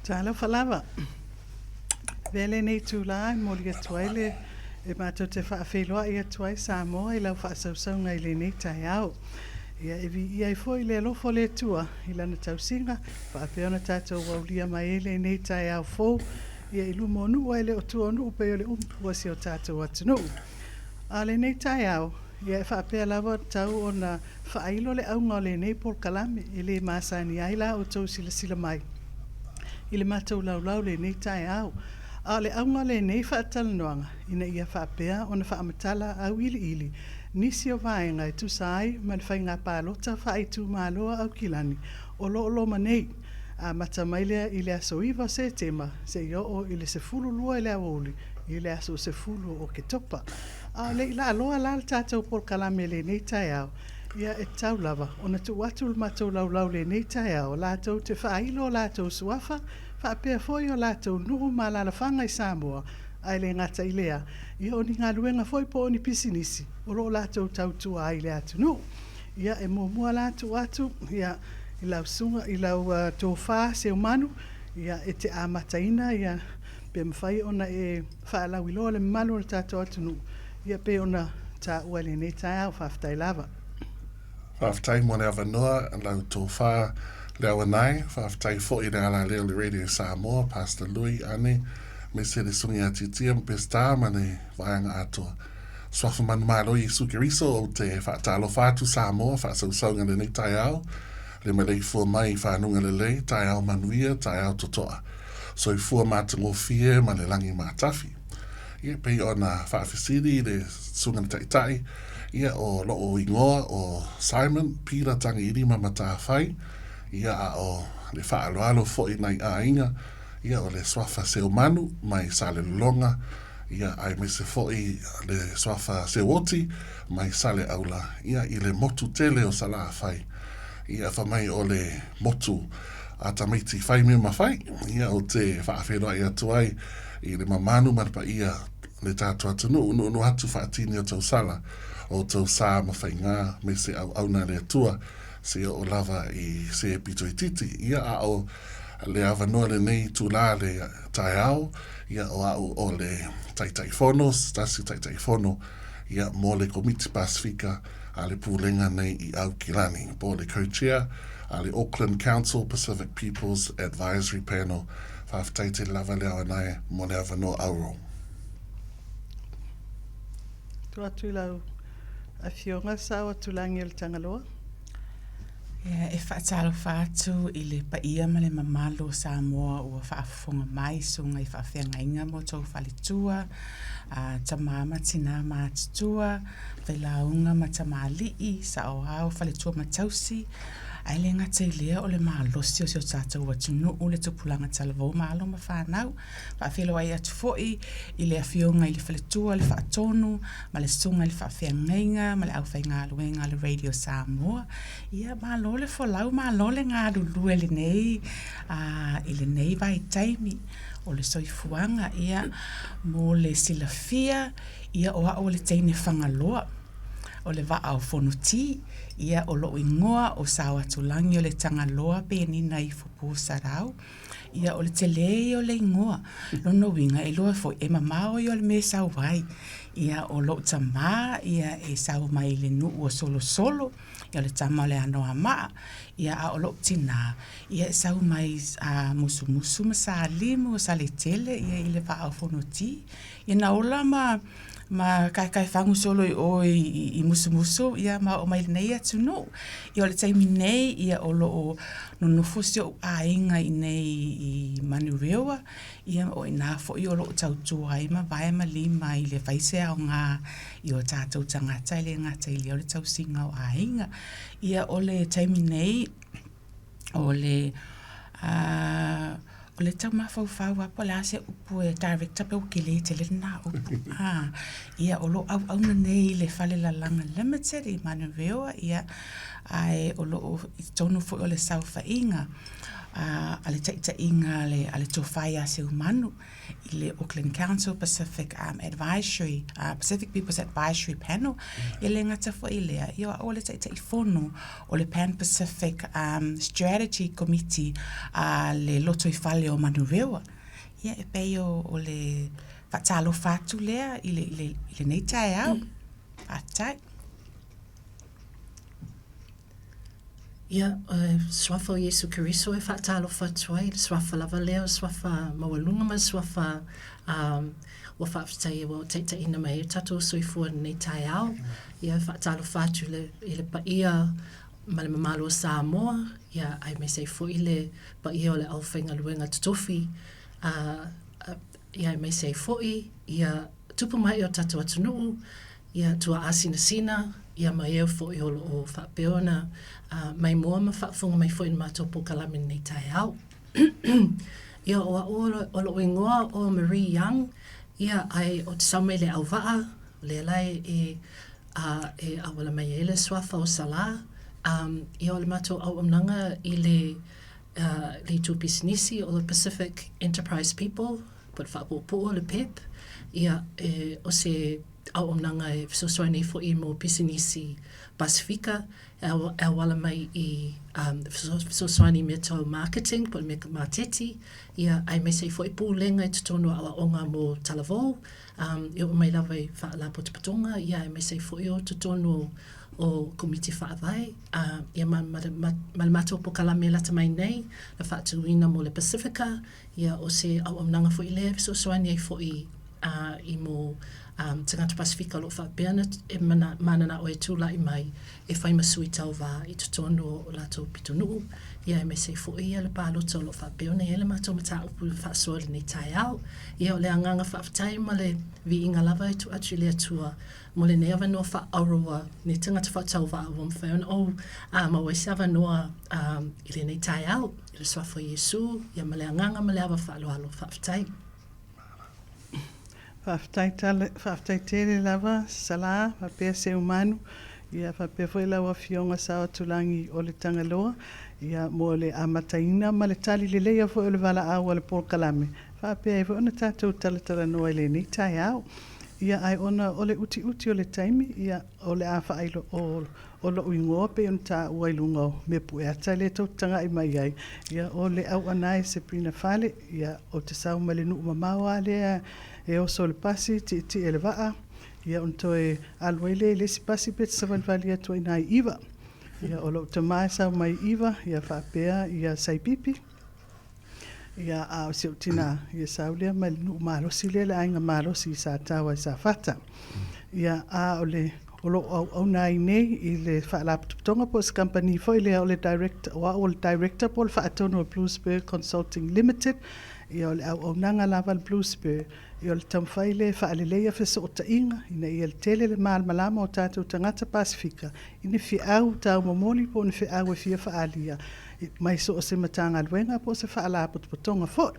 Tala falava. Vele nei tula mo le toile e mato te faafeloa ia tuai Samoa I lau faasausaunga I le nei taiao. Ia ia I foi le lofo le tua I lana tausinga faapeona tatou waulia mai le nei taiao fou ia I lumo nua le o tua nuu pe o le umpua si o tatou atunu. A le nei taiao ia e faapea lava tau ona faailo le aunga o le nei pol kalame I le masani ai la o tau sila mai. I le matou laulau le nei taiao. A le aunga le nei whaatalanoanga, ina ia whaapea o na whaamatala au ili. Nisi o vaenga tu sai, man whainga Palota whaitu maloa Aukilani. O lo manei, a matamailea I le aso iwa se tema, se io o I le sefulu lua I le awoli, I le aso sefulu o ke topa. A le ila aloa la tātou por kalame le nei taiao. Ia e tau lava, o na tu watu le matou laulau le nei taiao, lātou te whailo lātou suafa, whaapea foi o lātou nuhu ma lalawhanga I Samoa, ai le ngata I lea. Ia o ni ngā luenga foi po o ni pisinisi, o lo lātou tautua ai le atu nu. Ia e mua lātou atu, ia I lau sunga, I lau tōwha se umanu, ia e te amataina, ia pe mwhai ona e whaalau iloa le malu le tātou atu nu. Ia pe ona tā ua le nei tai au whaftai lava. Whaftai mo le awanoa, lau tōwha le awanai, whaftai fo I le ala leo le Radio Samoa, Pastor Louis ane, me se le sungi a titia mpesta ma le vaianga atoa. Swafa manu malo I sukeriso o te whaatalo whātu Samoa, whaasausanga le nei tai au, le malei fua mai whanunga le lei, tai au manuia, tai au totoa. So I fua mātango fie ma le langi mātafi. Ia pei o na whaafisiri le sunga le taitai, ia o loo ingoa o Simon, Peter tangi irima mata whai, ia a o le whaaloalo fo'i nai a inga, ia o le swafa seo manu mai sa le longa, ia ai me se fo'i le swafa seo oti mai sa le aula, ia I le motu tele o sala whai, ia whamai o le motu a tamaiti whai mea mawhai, ia o te whaaferoa ia tuai, I le mamanu marpa ia le tātua atunu, unu hatu whaatini o tau sala, o tau sā mawhai ngā, me se au na le atua, se o lava I se pito I titi, ia a o le awanoa le nei tūlā le tai au, ia o au o le taitai fono, stasi taitai fono, ia mo le komiti Pasifika a le pūlenga nei I Aukilani, po le co-chair a le Auckland Council Pacific People's Advisory Panel, whaftai te lava le awanai mo le awanoa auro. Tua tu lau a fionga sa o tulangi o le tangaloa? E whaatalo whaatu I le paia ma le mamalo Samoa ua whaafonga mai sunga I whaawhenga inga mo tau whalitua, tamama tina mātutua, whailaunga ma tamalii, sa o au whalitua ma tausi, ai le ngata I lea o le maalosi o seo tātou atunu o le tupulanga talavo maalo ma whanau, whaafelo ai atu foi I le awhionga I le whalitua, le whaatonu, ma le sunga I le whaawhenga inga, ma le awhai ngā luenga le Radio Samoa, ia maalo le whalau maalo le ngā lulue le nei, I le nei vai taimi, o le soifuanga ia mo le silafia, ia oa o le teine whangaloa, o le waa o whonuti, ia o loo ingoa o sawa tulangi o le tangaloa pe nina I fupu sarau, ia o le telei o le ingoa, lono winga e loa fo e mamao I o le me sau vai, ia o loo tama, ia e sau mai le nu o solo, ia le tama o le anoa maa, ia a o loo tina, ia e sau mai musu ma sa limu o sa le tele, ia I le waa o whonuti, ia na ola ma kai whangu solo I musu, ia ma o mai nei atu no. Ia o le taimi nei, ia o lo no nufusi o a inga I nei I manurewa, ia o ina fo I o lo tautua I ma vai ma lima I le whaisea o ngā I o tātou tangata I le ngata I le o le tausinga o a inga. Ia o le taimi nei, o le tau mawhau apa la se upu e director pe ukele te le na upu. Ia o lo au na nei le whale la langa limited I Manurewa, ia ai o lo I tonu fo o le sauwha inga. a le taʻitaʻiga ale tofai a se umanu i le Auckland Council Pacific Advisory Pacific People's Advisory Panel i le ngata foʻi lea ia o le taʻitaʻifono o le Pan Pacific Strategy Committee a le loto i fale o Manurewa ia e pei o le faatalofa atu lea i le nei taeao atai. Ia, swafa o Yesu Keriso e faatalofa atu ai, swafa lava lea, swafa mawalunga ma swafa ua faafetai ua taʻitaʻina mai e tatou soifua nei taeao. Ia faatalofa atu i le paia ma le mamalo o Samoa, ia ai mai sei foʻi le paia o le ʻaufaigaluega totofi. Ia ai mai sei foʻi, ia tupu mai o tatou atunuu, ia tua asinasina, ia mai eo foʻi o loo faapeona mai moa ma faafoga mai foʻi na matou pokalame nei taeao. Ia o o loo ingoa o Marie Young, ia ai o te sau mai le auvaa, le alai e awala mai e le swafa o Sala, ia o le matou auaunaga i le tupisinisi o le Pacific Enterprise People, put whaapopo le PEP, ia o se auaunaga e fesoasoai nei foʻi mo pisinisi Pasifika, e wala mai i fesoasoai ni mea tau marketing, po le mea mateti, ia ai mai sei foʻi pūlenga i tutono awaonga mo Talavou, ia o mai lava i whaalapo te patonga, ia ai mai sei foʻi o tutono o komiti whaavai, ia ma le matou pokalame lata mai nei, na whaatuina mo le Pacifica, ia o se auaunaga foʻi lea fesoasoai nei foʻi i mo tangata Pasifika lo whapeana e manana o e tūlai mai e whai masui tau wā i tutono o latou pitonuu. Ia e me sei foʻi ia le Palota o lo whapeona e le matou mata upu le whaasoa le nei taeao. Ia o le anganga whaafatai ma le viinga lava e tu atu le atua mo le nea wanoa whaaroa ne tangata whaatau wā o mwhaiona o ma waisi awanoa i le nei taeao i le swafo Yesu ia ma le anganga ma le awa whaaloalo whaafatai. Whaaftai tere lava, sala, whapea se umanu, ia whapea fwoi lawa fionga sawa tulangi o le tangaloa, ia mo le amataina ma le tali le leia fwoi o le wala au o le polkalame. Whapea e fwoi ona tātou talatara noa le ni tai au, ia ai ona o le uti o le taimi, ia o le awha ailo o lo uingoa pe on tā uailunga me pue ata le tau tanga i mai ai. Ia o le au anai se prina fale, ia o te sau ma le nuu mamawa lea, e oso le pasi ti ele waa, ia on toe alwele le si pasi pet sa valvali atua inai iwa. Ia o lo te mai sau mai iwa, ia whapea, ia saipipi. Ia a se utina, ia saulea ma le nuu marosi le ainga marosi i sa tawa i sa fata. Ia a o le o au nai nei i le whaalaputonga po se company foi le o le director po le whaatono o Bluesburg Consulting Limited, ia o le au nanga lava le Bluesburg, ia o le tamwhai le whaaleleia whesa o ta inga, ina ia le tele le malama o tātou tangata Pasifika, ina whiau tau momoli po ni whiau e fia whaalia, mai so o se matanga luenga po se whaalaputonga foi.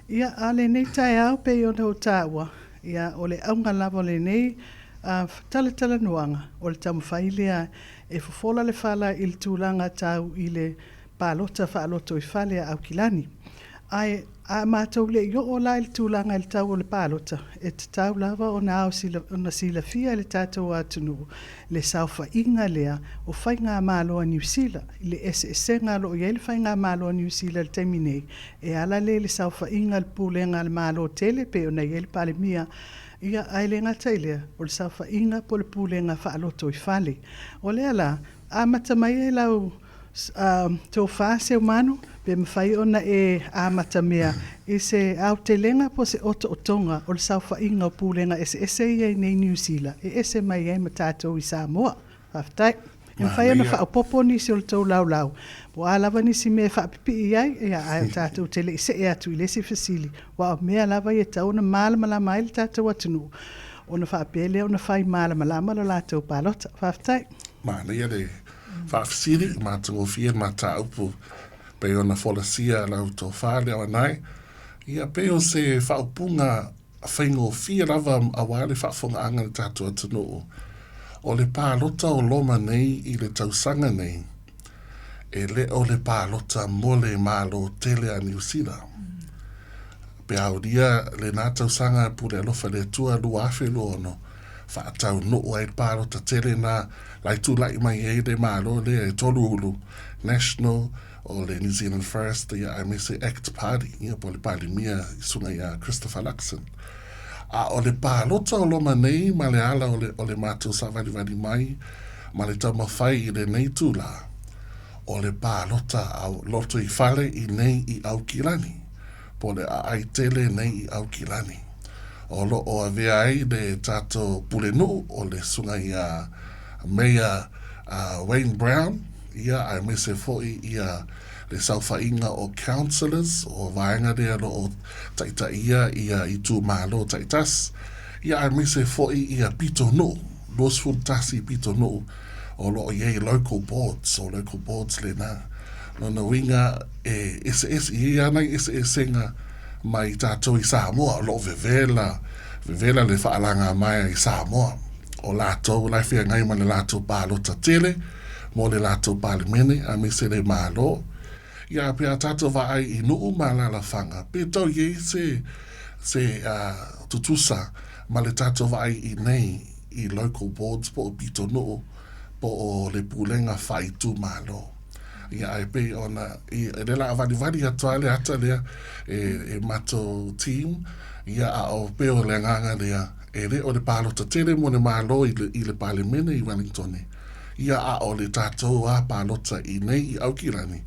Ia a le nei tai au pe o nau tāua, ia o le aunga lava le nei, tala nuanga o le tamu whailea e fofola le whala i le tūlanga tau i le Palota faalotoifale a Aukilani. Ai a mātou le i o la i le tūlanga i le tau o le Palota e te tau lava o na silafia le tātou atunu le saufa inga lea o whai ngā māloa New Zealand i le ese ngā lo i le whai ngā māloa New Zealand le taimine e ala le saufa inga le pūlenga le mālo tele pe o na i le palemia ia aile ngata ilea o le saufa inga po le pūlenga faalotoifale. O le ala, a matamai e lau tō whāse umanu, pe mawhai ona e a matamea i se au te lenga po se oto o tonga o le saufa inga o pūlenga ese ia nei New Zealand, e ese mai e matatou i Samoa. Whaftai. E mwhai ona whaapopo nisi o le tau lau. Po a lava nisi me whaapipi i ai, e a tātou te le se e atu i lesi fasili. Wa o mea lava i tau na mālamalama i le tātou atunu. O na whaapele o na whai mālamalama lo lātou Palota. Whaftai. Mana ia le whaafisiri, mātungo fia mata upu. Pe o na wholasia lau tō whāle o anai. Ia pe o se whaupunga whaingo fia lava a wāle whaafunga anga le tātou atunu. O le Palota o loma nei i le tausanga nei, e le o le palota mo le malo tele a New Zealand. Pe auria le nā tausanga pule alofa le tua luafe ono, whaatau no o ai palota tele nā lai tu lai mai e le malo le e tolu ulu, National o le New Zealand First, ia ai me se ACT Party, ia po le pali mia i sunga ia Christopher Luxon. A o le palota o loma nei, ma le ala o le mātou sa vali mai, ma le tau mawhai i le nei tūla, o le palota au loto i fale i nei i Aukilani, po le ai tele nei i Aukilani. O lo o avea ai le tato pulenu o le sunga ia Mayor Wayne Brown, ia ai me se foi ia le saufainga o councillors o vaenga rea lo o taita ia i tu malo taitas, ia ai me se foi ia pito no, los funtasi pito no, o lo ye local boards le na no winga ese ia na ese senga mai tato i Samoa lo vevela le faalanga mai i Samoa o lato la fia ngai ma le lato palota tele mo le lato palimene a me se le malo ia pe tato va ai i no mala la fanga pe to ye se tutusa ma le tato va ai i nei i local boards po pito no po o le pulenga fai tu malo. Ia ai pe ona i le la vali atuale ata lea e mato team ia a o pe o le nganga lea e le o le palota tele mo le malo i le palimene i Wellington. Ia a o le tatou a palota i nei i Aukilani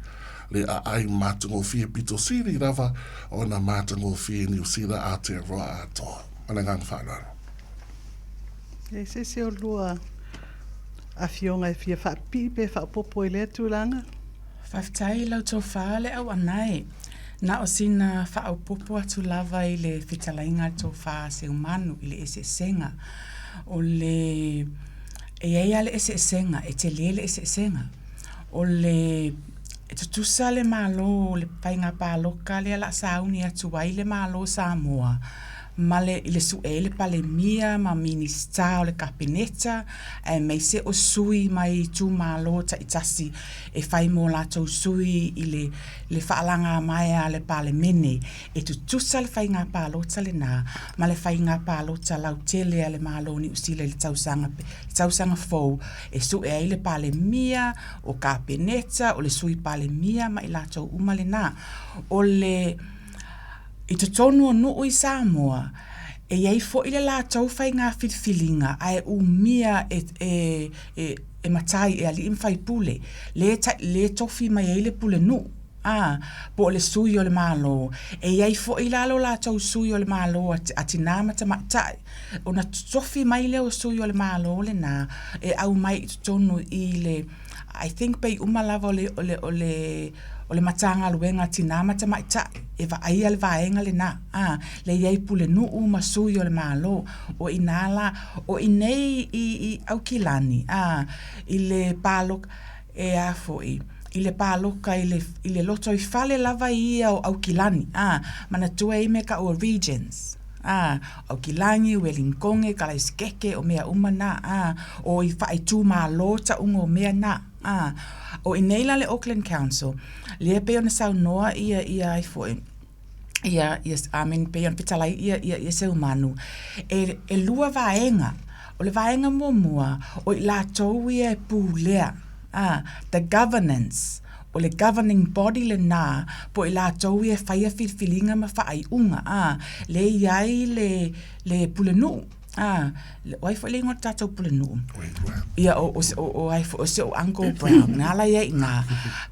le a ai matango fie pito siri rava ona matango fie New Zealand a te roa atoa. Ana ngang whanaro. E se o lua a fionga e fia whaapipe whaapopo i le tūlanga. Whaftai lau tō whaale au anai. Na o sina whaapopo atu lava i le whitalainga tō wha se umanu i le ese senga. O le e eia le ese senga, e te lele ese senga. O le e tutusa le malo, le painga paloka le ala sauni atu wai le malo Samoa. Male i le suele pale mia ma minista o le kapineta e mei se o sui mai tu malo ta itasi e fai mo la tau sui i le whaalanga mai a le pale mene e tu tusa le whainga palota le nā ma le whainga palota lau tele a le malo ni usile le tausanga fau e su e le pale mia o kapineta o le sui pale mia ma i la tau uma le nā o le i te tonu o nuu i Samoa, e iei fo i le la tau whai ngā whitwhilinga, ai umia e matai e ali imwhai pule, le tofi mai e le pule nu, po le sui o le malo, e iei fo i lalo la tau sui o le malo a tinamata matai, o na tofi mai le o sui o le malo le na, e au mai i te tonu i le, I think pei umalava o le matanga luenga tinamata maitai, e va aia le vaenga le na, le iei pule nuu masui o le malo, o inala, o inei i Aukilani, i le palok e afoi, i le paloka i le loto i fale lava ia o Aukilani, mana tua i me ka o regions, Aukilani, Wellington, Kalaiskeke, o mea umana, o i whai tū malo ta ungo mea na, o ineila le Auckland Council, le pe ona saunoa ia ai foi. Ia amen pe ona pitalai ia se umanu. E lua vaenga. O le vaenga mua o i la tou ia pulea. The governance. O le governing body le nā, po i la tou ia whaia whirwhilinga ma whaai unga. Le iai le pulenu. O ai fo le ngot tatou pulenu. Ia o ai fo se o Uncle Brown. Nala ia i ngā.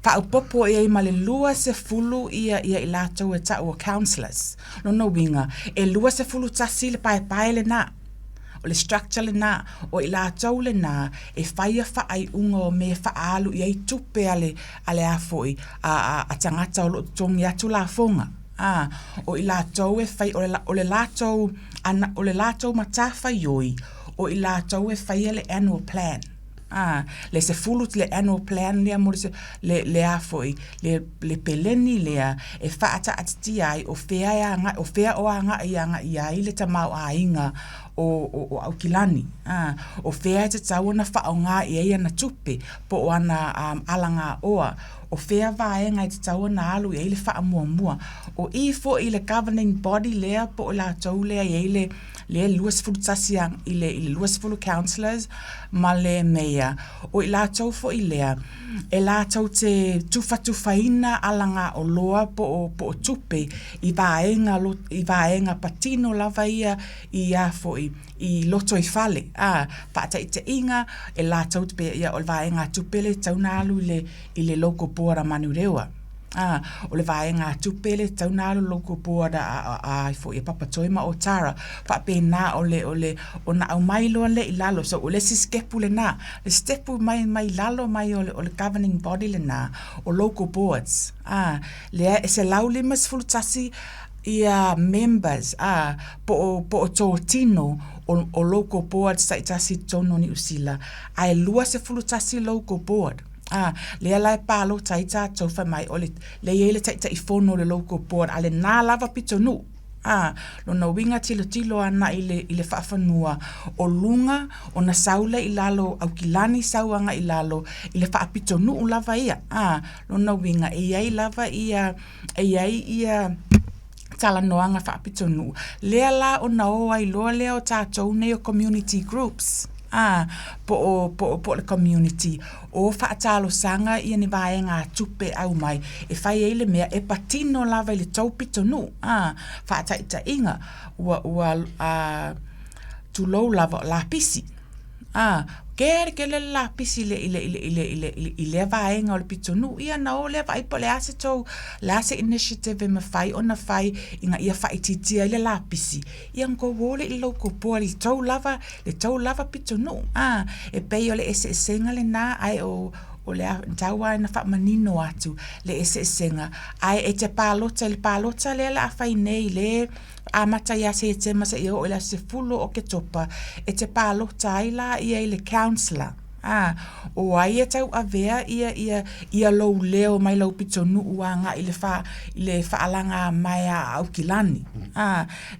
Wha popo ia i male lua se fulu ia i la tau e tau o councillors. No winga. E lua se fulu tasi le pae le nā. O le structure le nā. O i la tau le nā. E whaia whaai unga o me whaalu ia i tupe ale afoi. A tangata o lo tongi atu la fonga. O i la tau e whai o le la tau matafa yoi o i la tau e whai le annual plan. Le se fulu le annual plan lea mo le a foi le peleni lea e whaata atiti ai o whea o anga i ai le tamau a inga o Aukilani. O whea te tau na whaonga i eia na tupe po o ana alanga oa. O whea vaenga i te tau na alu i eile wha mua. O i fo i le governing body lea po o la tau lea i eile le luas fulu tasiang i le luas fulu councillors ma le mea. O i la tau fo i lea e la tau te tufaina alanga o loa po o tupe i vaenga patino lava ia i a fo i loto i fale. Whaata i te inga e la tau te pe ia o le vaenga tupele tau na alu i le loko bora manurewa. O le vaenga tupele tau na alu loko bora a fo i papatoima o tara. Whape na o na au mai loa le i lalo. So o le si skepu le na. Le stepu mai lalo mai o le governing body le na. O local boards. Lea e se lau limas fulutasi ia members po o tō tino o local board sa itasi tono ni usila. Ai lua se fulutasi local board. Lea lai Palota i tā tauwha mai o le iele taita i fono le local board ale nā lava pitonu. Lona winga tilo ana i le whaafanua o lunga o na saule i lalo Aukilani sauanga i lalo i le whaapitonu u lava ia. Lona winga e iai lava ia tala noanga whaapitonu. Lea la o na oa i loa lea o tātou nei o community groups. Po le community o whaatalo sanga i ni vaenga tupe au mai e whai eile mea e patino lava i le taupitonu whaataita inga ua tulou lava la pisi ke le la pisi i le vaenga o le pitonu ia na o le vai po le ase tau le ase initiative e mawhai o na whai inga ia whai titia i le la pisi ia ngo wole i loko poa le tau lava pitonu e pei o le ese senga le na ai o le taua na wha manino atu le ese senga ai e te Palota le la whai nei le a mata ia se te masa ia o la se fulo o ke topa e te Palota ai la ia i le councillor o ai e tau avea ia lou leo mai lau pitonu uanga i le whaalanga mai a Aukilani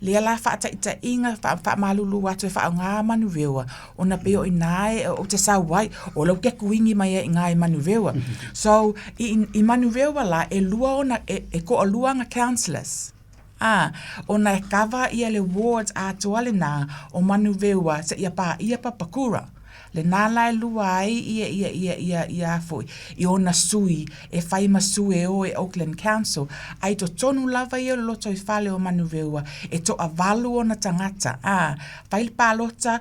lea la whaataita inga wha malulu atu e whaonga manurewa o na peo i nae o te sauai o lau ke kuingi mai e ngai manurewa so i manurewa la e lua ona e ko o luanga councillors ona e kawa ia le wards atua le nā o manurewa sa ia papakura le nala e lua ai ia foi i ona sui e whai masue o e Auckland Council ai to tonu lava i o loto i whale o manurewa e to avalu o na tangata whai le Palota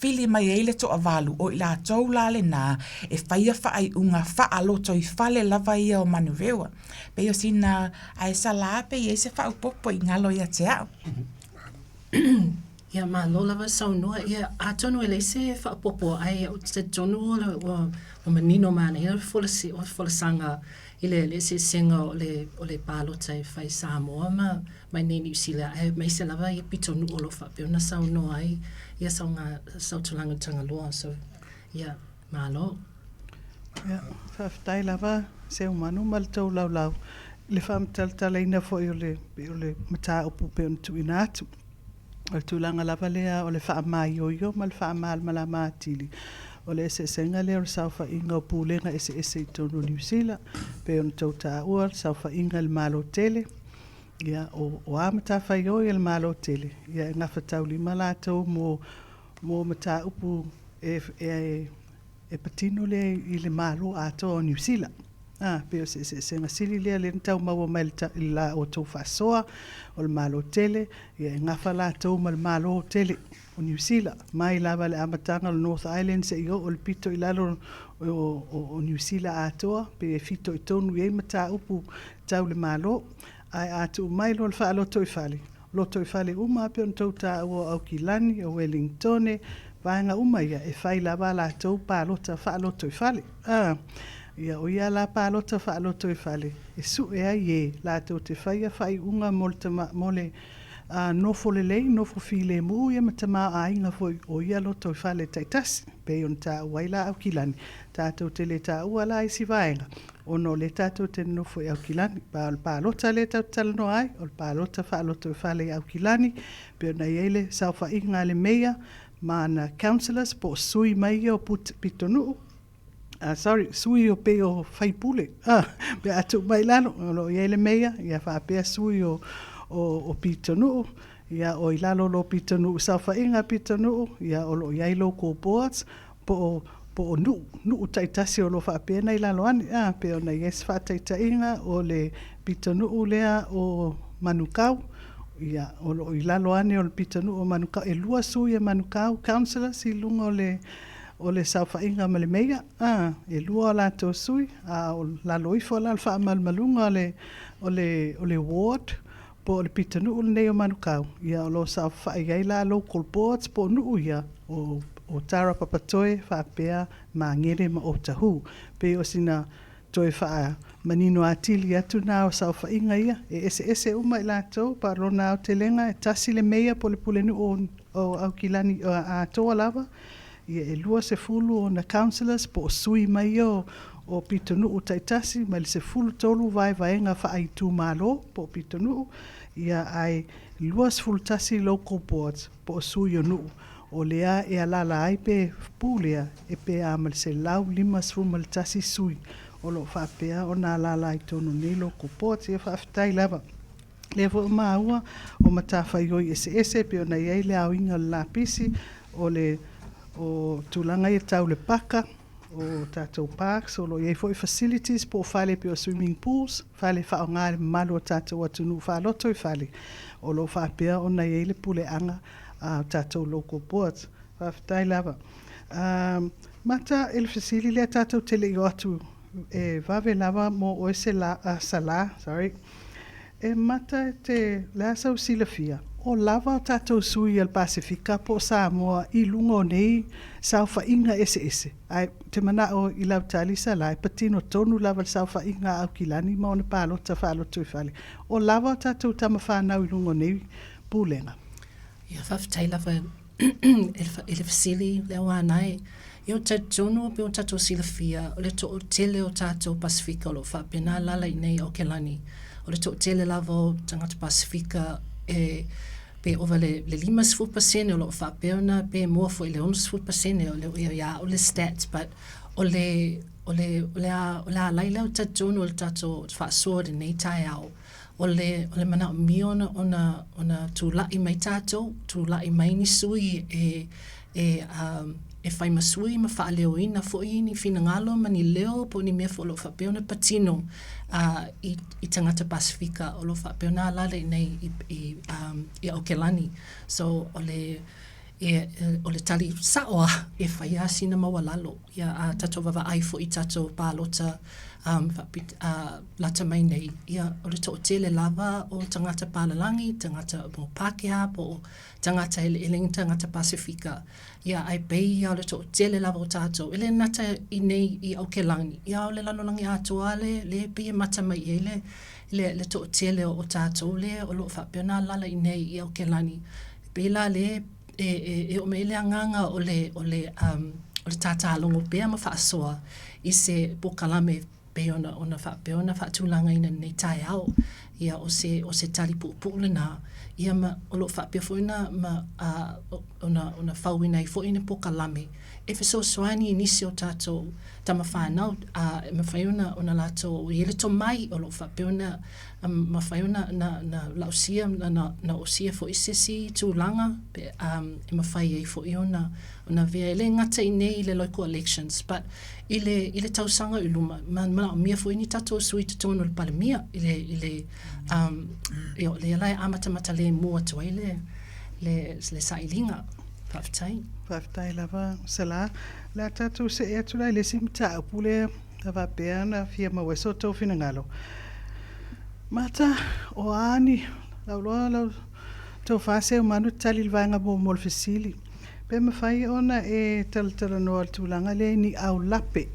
fili mai eile to avalu o i la tau la le nā e whai a whai unga wha loto i whale lava i o manurewa pe o sina ai sa la pe i se whau popo i ngalo ia te au Ia malo lava saunua ia atonu ele se whaapopo ai o te tonu o manino mana ia fola sanga ile se senga o le Palota i whai Samoa mai nei New Zealand ai mai se lava i pitonu o lo whapeo na saunua ai ia sautulanga tangaloa so ia malo ia whaftai lava se umanu mal tau lau le whamtaltala ina fo i o le mata upu pe on tuina atu o le tūlanga lava lea o le wha mai oio ma le wha mala mātili o le ese senga lea o le sauwha inga o pūlenga ese i tonu New Zealand pe on tau tā ua sauwha inga le malo tele ia o amata whai oi le malo tele ia ngā whatau lima lātou mo mata upu e patino lea i le malo ato o New Zealand pe o se senga sili lea le tau maua mai la o tau whasoa o le malo tele ia ngafa la tau ma le malo tele o New Zealand mai lava le amatanga o North Island se o le pito i lalo o New Zealand atoa pe fito i tonu i mata upu tau le malo ai atu mai lo le loto i fale uma pe on tau ta o Aukilani o Wellington vaenga uma ia e fai lava la tau Palota loto i fale ia o ia la Palota faalotoifale e su e ai e la tau te whaia whai unga mole nofo lelei, nofo file mu, ia matama ainga foi o ia loto i whale taitasi, pe on ta waila Aukilani, tātou te le tā uala i si vaenga, ono le tātou te nofo i Aukilani, pa Palota le tau talano ai, o Palota faaloto i whale i Aukilani, pe ona iele saufa inga le meia, mana councillors po sui mai o pitonu, sui o pe o whaipule, pe atu mai lano, o iele meia, ia whapea sui o pitonu, ia o ilalo lo pitonu, saufa inga pitonu, ia o lo iai local boards, po o nu taitasi o lo whapea nei lalo ani, pe o nei es whataita inga o le pitonu lea o manukau, ia o lo ilalo ani o le pitonu o manukau, e lua sui e manukau, councillors i lunga o le saufa inga ma le meia, e lua o lato sui, o lalo ifo la alfa malmalunga o le ward, po le pitanu le nei o manukau, ia o lo saufa iai la local boards, po nuu ia o Tara Papatoe whapea ma ngere ma o tahu, pe o sina toe wha manino atili atu nā o saufa inga ia, e ese uma i lātou, pa rona o te lenga, e tasi le meia po le pulenu o Aukilani a toa lava, ia e lua se fulu o na councillors, po o sui mai o pitonu o taitasi, ma le se fulu tolu vai vaenga wha ai tū malo, po pitonu, ia ai lua se fulu tasi local boards, po o sui o nuu, o lea e alala ai pe pūlea, e pe amal se lau lima sfu mal tasi sui, o lo whapea o nā alala ai tono nei local boards, ia whaftai lava. Le fo maua o matawhai oi ese pe o na iei le au inga la pisi, o tūlanga i tau le paka, o tātou parks, o lo iei foi facilities po whale pe o swimming pools, whale whao ngāre malu o tātou atunu whaloto i whale, o lo whapea o na iei le pule anga, tātou local boards, whaftai lava. Mata el fasili le tātou tele i atu, e vave lava mo o ese sala, e mata te lasau silafia, o lava o tātou sui al Pasifika po Samoa i lungo nei saufa inga ese. Ai, te mana o i lau tali sala, e patino tonu lava saufa inga Aukilani ma o na Palota faaloto i whale. O lava o tātou tama whanau i lungo nei pūlenga. Ia whaftai lava ele fasili leo anai. Ia o tonu pe o tātou silafia, o le to o tele o tātou Pasifika o lo whapena lala i nei Aukilani. O le to o tele lava o tangata Pasifika pe ova le 5% o lo whapeona, pe mua fo i le 11% o le stats, but o le laila o tātou o le tātou whaasore nei tai au. O le mana o mi ona tūlai mai tātou, tūlai mai ni sui e whai masui ma whaaleo fo i ni whina ngalo ma ni leo po ni mea fo lo whapeona patino i tangata Pasifika o lo whapeona alale nei i Aukilani. So o le tali saoa e whai asina mawalalo ia tato wawa ai fo i tato Palota lata mai nei. Ia o le to tele lava o tangata Palalangi, tangata mo Pākehā, po tangata ele tangata Pasifika. Ia ai pei ia o le to tele lava o tātou. Ele nata i nei i Aukilani. Ia o le lanolangi atoa le pia mata mai le to tele o tātou le o lo whapeona lala i nei i Aukilani. Pela le o me ele anganga o le tātālongo pea ma whaasoa i se pokalame pe ona whaatulanga ina nei tai au. Ia o se tali puupule nā. Ia ma o lo whapea fwina ma ona whauina i fwina pokalame. E so swani inisi o tātou tama whanau, ma whaiona ona lātou i ele to mai o lo whapeona ma whaiona na lausia, na osia fo isesi tūlanga, e ma whai ei fo i ona vea ele ngata i nei le local elections, but i le tausanga i luma, mana o mia fo ini tātou sui te tono le palemia, le alai amatamata le mua tua le sailinga, whaftai. Whaftai lava sala, la tātou se e atulai le simta upule tawa peana fia maweso tau fina ngalo. Mata o ani, lau tau whase o manu tali lwanga mo molfesili. Pe mawhai ona e talatala no al tūlanga le ni au lape.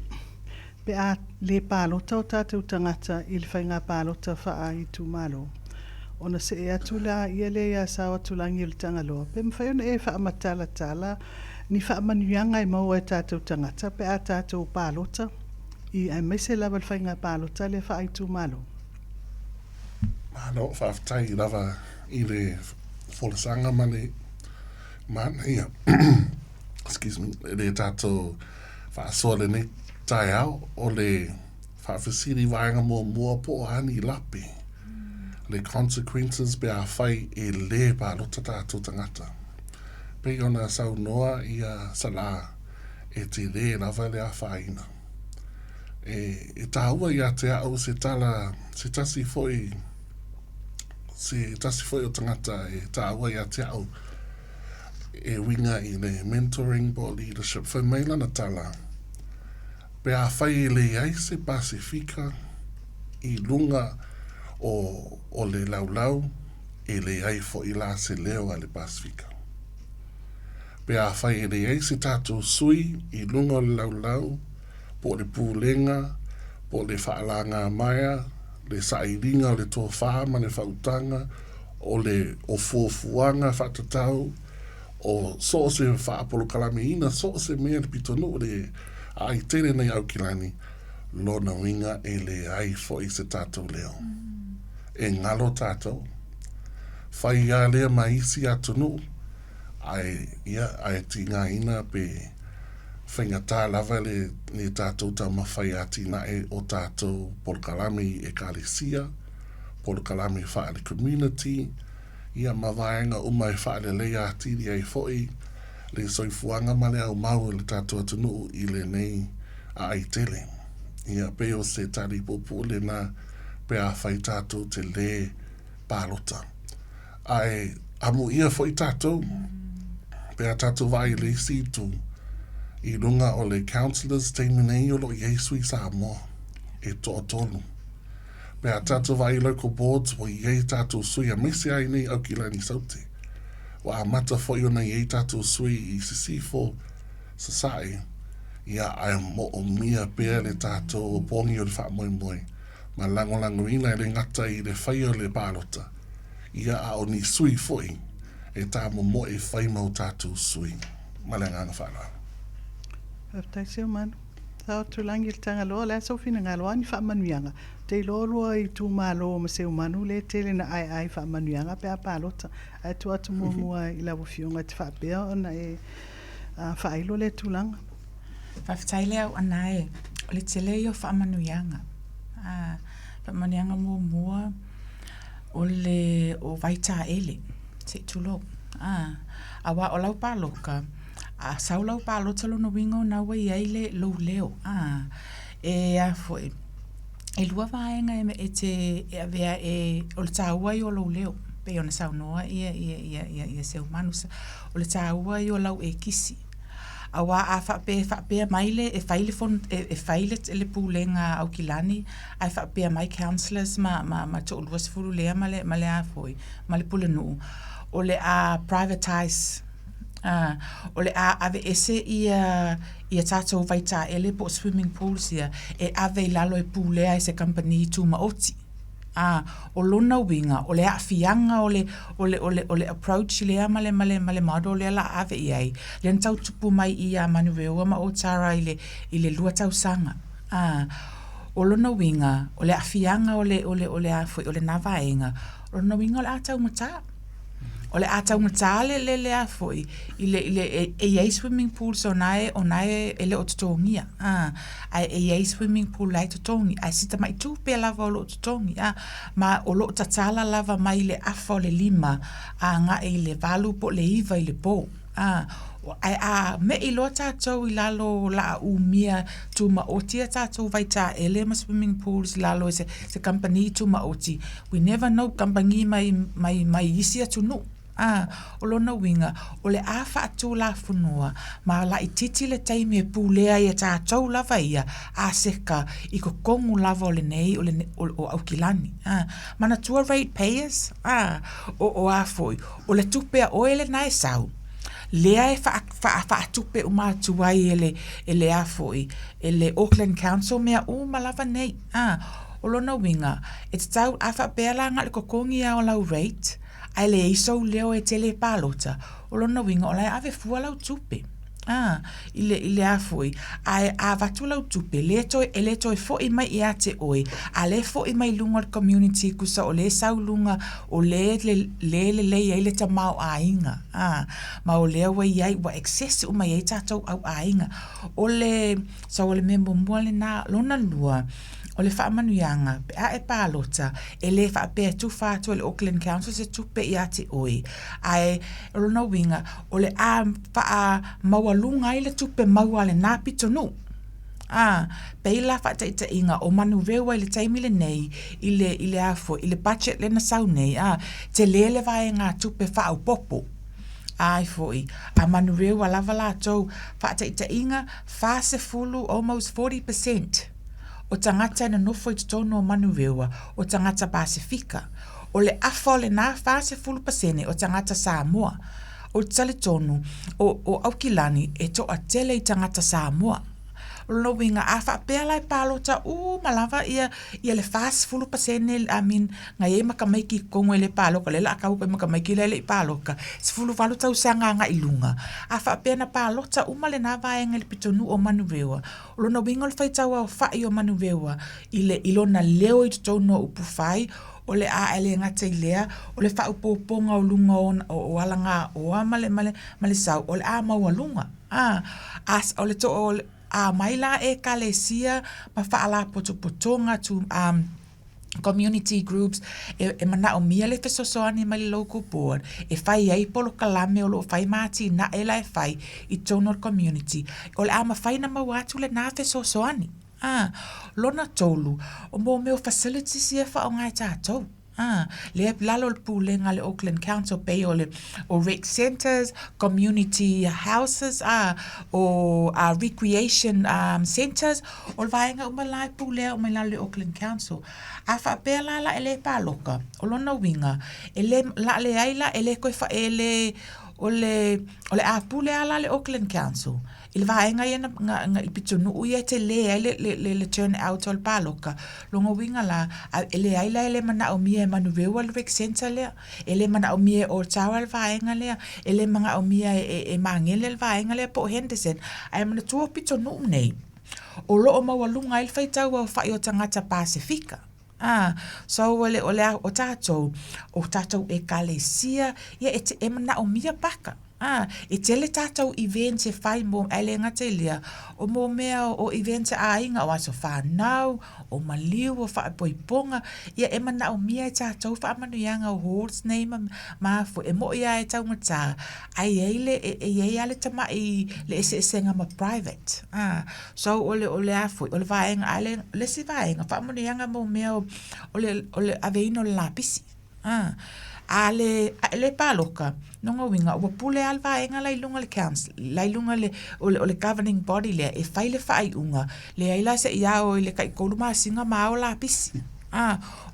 Pe a le Palota o tātou tangata i le whainga Palota wha i tū malo. ona se e atu la ia le ia sa tulangi le tangaloa pe mwhai ona e wha amatala tala ni wha amanuianga i maua e tātou tangata pe a tātou Palota i ai meise lava le whainga Palota le wha aitu malo. Malo whaftai lava i le wholesanga mane mana ia. Excuse me, le tātou whaasoa le ne tai au o le whaafisiri waenga mua po ani lape. Le consequences be a whai e le Palota tātou tangata. Pe ona sau noa ia sala e te re lava le a whaina. E tāua ia te au se tala, se tasi foi o tangata e tāua ia te au e winga i le mentoring bo leadership whai meila na tala. Pe a whai le ai se Pasifika i lunga o le laulau e le ai fo i la se leo a le Pasifika. Pe a whai le ai se tātou sui i lunga o le laulau po le pūlenga, po le whaalanga maia, le sairinga o le tō whāma, le whautanga, o le o fuafuanga whatatau, o so se whaapolo kalame ina, so se mea le pitonu le ai tere nei Aukilani, lona winga e le ai fo i se tātou leo. E ngalo tātou, whai ia lea maisi atunu, ai tinga ina pe whainga tā lava le tātou ta mawhai ati na e o tātou polokalami e kālesia, polokalami whaale community, ia mawaenga umai whaale lea ati li ai foi, le soifuanga male au mau le tātou atunu i le nei a ai tele. Ia peo se tari popo le na pe a whai tātou te le Palota. Ai amu ia foi tātou, pe a tātou vai le situ, i runga o le councillors te minei o lo Yesu i Samoa e to tonu. Pe a tātou vai local boards o i tātou sui a mese ai nei Aukilani saute. Wa a mata fo i ona i tātou sui i sisifo sasai. Ia ai mo o mia pēr le tātou o pongi o le wha moi moi. Ma langolango ina e le ngata i le whai o le Palota. Ia a o ni sui foi e tā mo e whai mau tātou sui. Ma le nganga whanau. Aftai se manu. Tau tulangi le tangaloa le so fina ngaloa ni wha manuianga. Te lorua i tu malo ma se manu le tele na ai wha manuianga pe a Palota. Ai tu atu mua i lawa fionga te wha pea ona e wha ailo le tulanga. Whaftai leo anae, o le tele i o wha manuianga. Wha manuianga mua o le o vaita ele, te tulo. Awa o lau Paloka, a sau lau Palota lo no wingo na wai aile lo leo. E a foi. E lua vaenga e te e avea e o le tāua i o lo leo. Pe ona sau noa ia se umanus. O le tāua i o lau e kisi. Awa a whapea maile e whaile le pūlenga Aukilani, ai whapea mai councillors ma to ulua sifuru lea ma le a foi, ma le pulenu. O le a privatize, o le a ave ese ia tātou vaita ele po swimming pools ia, e ave lalo e pūlea e se company tuma oti. O lona winga, o le afianga, o le approach lea male mado lea la ave iai. Le tau tupu mai ia manuweua ma o tara i le lua tau sanga. O lona winga, o le afianga, o le afoi, o le navaenga, o lona winga o le atau mata. O le atau mata le afoi, i le iai swimming pool so nae ele o tutongia. Ai iai swimming pool lai tutongi, ai sita mai tu pe lava o lo tutongi. Ma o lo tatala lava mai le afa o le lima, nga e le valu po le iva i le po. Ai me i lo tātou i lalo la umia tu maoti a tātou vaita ele ma swimming pools lalo se company tu maoti. We never know company mai isi atu no. O lona winga, o le awha atu la funua, ma la i titi le taimi e pūlea i a tātou lava ia, a seka i ko kongu lava o le nei o Aukilani. Mana tua rate payers, o afoi, o le tupea o ele nai sau. Lea e wha tupe o mātuai ele afoi, ele Auckland Council mea o malava nei. o lona winga, e te tau a whapela ngā le kokongi a o lau rate, ai le iso leo e tele Palota, o lona winga o lai ave fua lau tupe. Ile a foi, ai a vatu lau tupe, le toi fo i mai i a te oi, a le fo i mai lunga community kusa o le sau lunga, o le le ta mau a inga, ma o le wa iai wa excess o mai e tatou au a inga, o le, sa o le membo mua le na lona lua, o le whaamanuianga, pe a e Palota, e le whaapea tu whātua le Auckland Council se tupe i a te oi. Ai, rona winga, o le a wha maua lunga i le tupe maua le nāpi tonu. Pe i la whaata inga o manu rewa i le taimile nei, i le afo, i le budget le na sau nei, te lele vai ngā tupe wha au popo. Ai foi, a manu rewa lava la tau, whaata inga, whase fulu almost 40%. O tangata na nofo i tono o manu rewa, o tangata Pasifika. O le afa o le nā whase fulu pasene o tangata Samoa. O tale tonu, o Aukilani e to a tele i tangata Samoa. O lo winga a whapea lai Palota, malava ia le whase fulu pasene, nga e makamaiki kongo le Paloka, le la akau kai makamaiki le Paloka, si fulu walu tau sanga nga ilunga. A whapea na Palota, le nā vaenga le pitonu o manu rewa. O lo na winga le whaitaua o whai o manu rewa, ilo na leo i tono upu whai, o le a ele ngata i lea, o le whaupoponga o lunga o alanga o male sau, o le a maua lunga. O le to o a maila e kalesia ma whaala potopotonga to community groups e mana o mia le fesosoani ma le local board e whai ei polo kalame o lo whai mati na e lai whai i tono community o le ama whai na mawatu le na fesosoani lona tolu o mo meo facilities ia wha o ngai tātou le lalo le pūlenga le Auckland Council pay o rec centers, community houses, o recreation centers, o le vaenga o malai pūlea o malai le Auckland Council. A whapea la ele Paloka, o lona winga, ele la le aila, ele koe wha ele o le a pūlea la le Auckland Council. Il vaenga ia nga i pitonu uia te le turn out o le Paloka. Longa winga la, ele aila ele mana o mia manu rewa le rec center lea, ele mana o mia o tawa le vaenga lea, ele mana o mia e mangele le vaenga lea po Henderson. Ai mana tua pitonu nei. O loo mawalunga il whaitau au whai o tangata Pasifika. So o tātou e kalesia, ia e mana o mia paka. E tele tātou event e whai mō ele ngata ilia, o mō mea o event a inga o aso whanau, o maliu, o whaipoiponga, ia e mana o mia e tātou whaamanuianga o halls nei mafu, e mo ia e tau ngata, ai eile, e ale tama i le esenga ma private. So ole afu, ole vaenga, ale lesi vaenga, whaamanuianga mō mea ole aveino le lapisi. Ale Paloka, nonga winga, o pule alva enga lai lunga le council, lai lunga o le governing body le, e whai le whai unga, le aila se ia o le kai koluma singa mao la pisi.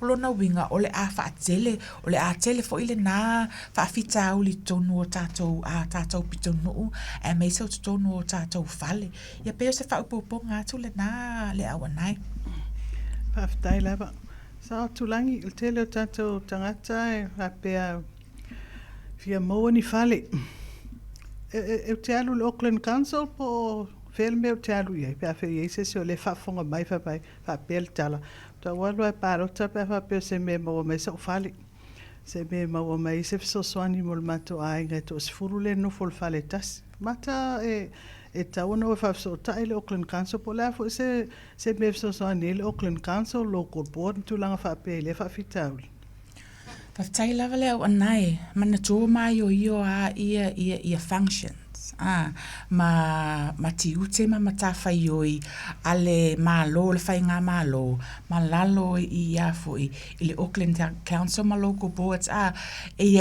O lona winga, o le a whaatele, o le a tele fo ile nā, whaafita au li tonu o tātou pitonu, e meisa o tonu o tātou whale. Ia peo se whaupopo ngātu le nā, le awanai. Whaafitai lava. Sa tulangi il tele o tātou tangata e hapea fia moa ni whale. E te alu le Auckland Council po whelme o te alu iei. Pea whi eise se o le whaafonga mai whapai whapea le tala. Ta walu ai Palota pea whapea se me maua mai sa o whale. Se me maua mai se fisosoani mo le mato ainga to se furu le nofo le whale tasi. Mata e tauna o whafsota i le Auckland Council po lea fo se me fisosoani le Auckland Council local board tulanga whapea le whawhitauli. Whaftai lava leo anai, mana tō mai o ia functions. Ma tiute ma matawhai oi, ale malo, le whai ngā malo, ma lalo i afu i le Auckland Council ma local boards. E